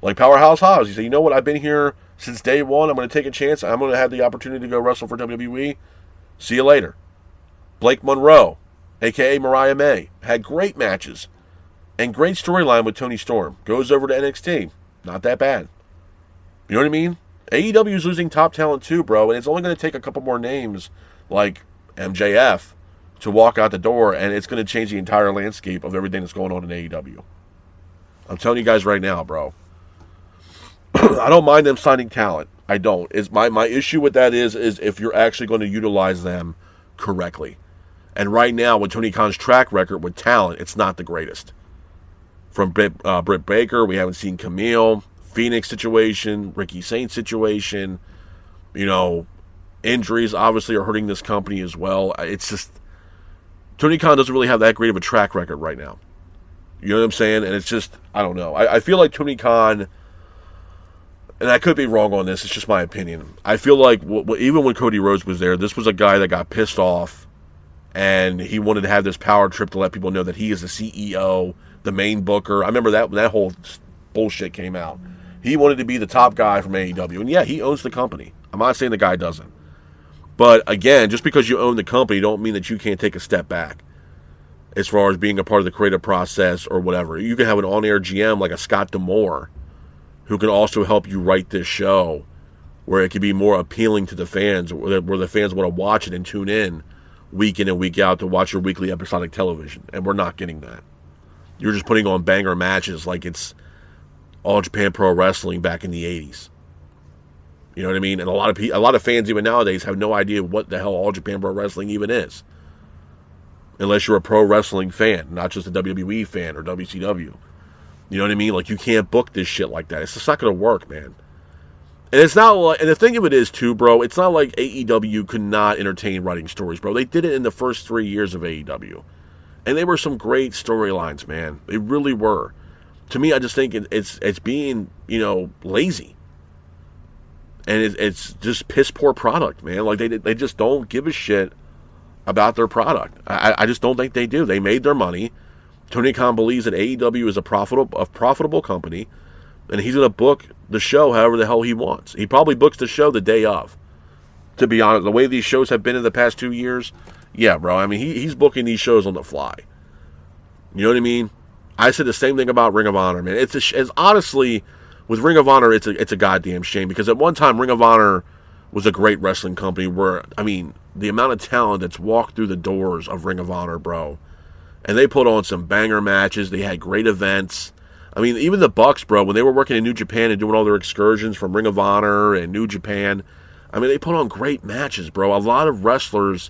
A: Like Powerhouse Hobbs. You say, you know what? I've been here since day one. I'm going to take a chance. I'm going to have the opportunity to go wrestle for WWE. See you later. Blake Monroe, a.k.a. Mariah May, had great matches and great storyline with Tony Storm. Goes over to NXT. Not that bad. You know what I mean? AEW is losing top talent too, bro, and it's only going to take a couple more names like MJF to walk out the door, and it's going to change the entire landscape of everything that's going on in AEW. I'm telling you guys right now, bro. I don't mind them signing talent. I don't. It's my issue with that is if you're actually going to utilize them correctly. And right now, with Tony Khan's track record with talent, it's not the greatest. From Britt Baker, we haven't seen Camille, Phoenix situation, Ricky Saints situation. Injuries obviously are hurting this company as well. It's just Tony Khan doesn't really have that great of a track record right now. You know what I'm saying? And it's just, I don't know. I feel like Tony Khan, and I could be wrong on this, it's just my opinion. I feel like even when Cody Rhodes was there, this was a guy that got pissed off and he wanted to have this power trip to let people know that he is the CEO, the main booker. I remember that whole bullshit came out. He wanted to be the top guy from AEW. And yeah, he owns the company. I'm not saying the guy doesn't. But again, just because you own the company don't mean that you can't take a step back as far as being a part of the creative process or whatever. You can have an on-air GM like a Scott D'Amore who can also help you write this show where it can be more appealing to the fans, where the fans want to watch it and tune in week and week out to watch your weekly episodic television. And we're not getting that. You're just putting on banger matches like it's All Japan Pro Wrestling back in the 80s. You know what I mean? And a lot of fans even nowadays have no idea what the hell All Japan Pro Wrestling even is. Unless you're a pro wrestling fan, not just a WWE fan or WCW. You know what I mean? Like, you can't book this shit like that. It's just not going to work, man. And it's not like, and the thing of it is too, bro, it's not like AEW could not entertain writing stories, bro. They did it in the first 3 years of AEW. And they were some great storylines, man. They really were. To me, I just think it's being, lazy. And it's just piss poor product, man. Like, they just don't give a shit about their product. I just don't think they do. They made their money. Tony Khan believes that AEW is a profitable company. And he's going to book the show however the hell he wants. He probably books the show the day of. To be honest, the way these shows have been in the past 2 years, yeah, bro. I mean, he's booking these shows on the fly. You know what I mean? I said the same thing about Ring of Honor, man. It's honestly, with Ring of Honor, it's a goddamn shame, because at one time Ring of Honor was a great wrestling company where, I mean, the amount of talent that's walked through the doors of Ring of Honor, bro. And they put on some banger matches. They had great events. I mean, even the Bucks, bro, when they were working in New Japan and doing all their excursions from Ring of Honor and New Japan, I mean, they put on great matches, bro. A lot of wrestlers,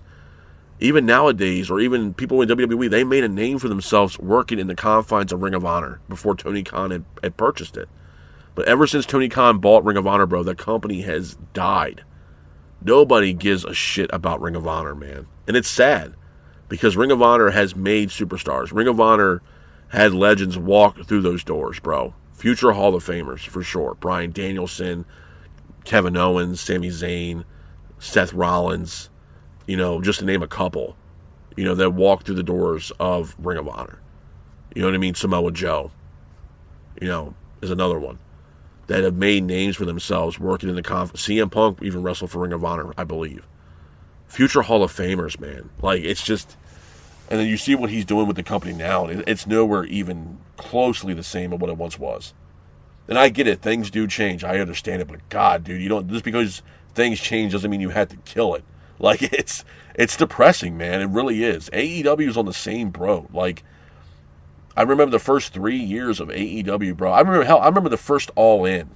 A: even nowadays, or even people in WWE, they made a name for themselves working in the confines of Ring of Honor before Tony Khan had purchased it. But ever since Tony Khan bought Ring of Honor, bro, the company has died. Nobody gives a shit about Ring of Honor, man. And it's sad, because Ring of Honor has made superstars. Ring of Honor had legends walk through those doors, bro. Future Hall of Famers, for sure. Bryan Danielson, Kevin Owens, Sami Zayn, Seth Rollins, just to name a couple, that walked through the doors of Ring of Honor. You know what I mean? Samoa Joe, is another one that have made names for themselves working in the CM Punk even wrestled for Ring of Honor, I believe. Future Hall of Famers, man. Like, it's just... And then you see what he's doing with the company now, and it's nowhere even closely the same as what it once was. And I get it, things do change. I understand it, but God, dude, just because things change doesn't mean you have to kill it. Like, it's depressing, man. It really is. AEW is on the same boat. Like, I remember the first 3 years of AEW, bro. I remember the first All In,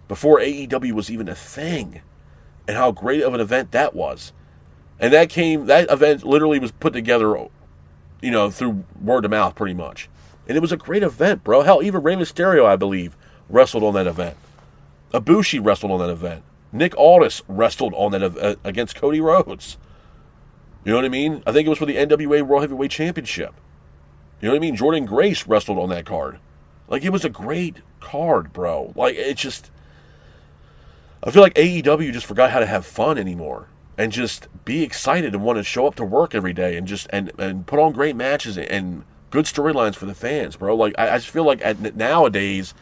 A: before AEW was even a thing, and how great of an event that was. And that event literally was put together, through word of mouth, pretty much. And it was a great event, bro. Hell, even Rey Mysterio, I believe, wrestled on that event. Ibushi wrestled on that event. Nick Aldis wrestled on that event against Cody Rhodes. You know what I mean? I think it was for the NWA World Heavyweight Championship. You know what I mean? Jordan Grace wrestled on that card. Like, it was a great card, bro. Like, it's just... I feel like AEW just forgot how to have fun anymore. And just be excited and want to show up to work every day and just and put on great matches and good storylines for the fans, bro. Like, I just feel like nowadays,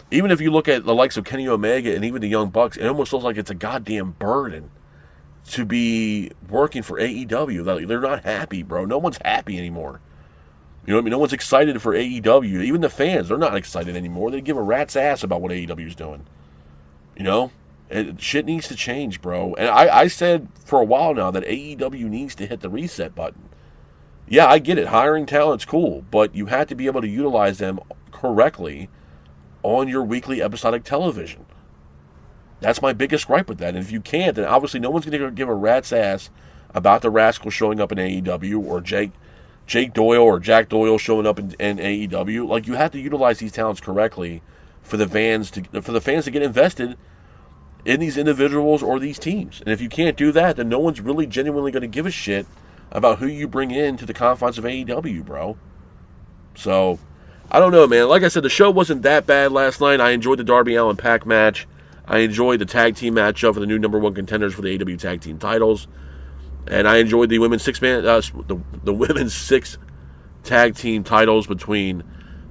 A: even if you look at the likes of Kenny Omega and even the Young Bucks, it almost looks like it's a goddamn burden to be working for AEW. They're not happy, bro. No one's happy anymore. You know what I mean? No one's excited for AEW. Even the fans, they're not excited anymore. They give a rat's ass about what AEW is doing. Shit needs to change, bro. And I said for a while now that AEW needs to hit the reset button. Yeah, I get it. Hiring talent's cool, but you have to be able to utilize them correctly on your weekly episodic television. That's my biggest gripe with that. And if you can't, then obviously no one's going to give a rat's ass about the Rascal showing up in AEW or Jake Doyle or Jack Doyle showing up in AEW. Like, you have to utilize these talents correctly for the fans to get invested in these individuals or these teams. And if you can't do that, then no one's really genuinely going to give a shit about who you bring into the confines of AEW, bro. So, I don't know, man. Like I said, the show wasn't that bad last night. I enjoyed the Darby Allin Pac match. I enjoyed the tag team matchup for the new number one contenders for the AEW tag team titles. And I enjoyed the women's the women's six tag team titles between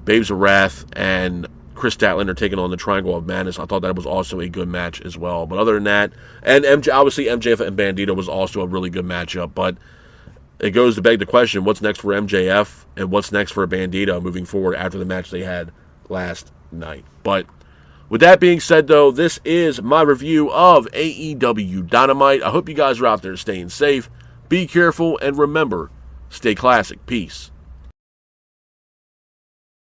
A: Babes of Wrath and Chris Statlander taking on the Triangle of Madness. I thought that was also a good match as well. But other than that, and obviously MJF and Bandito was also a really good matchup. But it goes to beg the question, what's next for MJF and what's next for Bandito moving forward after the match they had last night. But with that being said, though, this is my review of AEW Dynamite. I hope you guys are out there staying safe. Be careful, and remember, stay classic. Peace.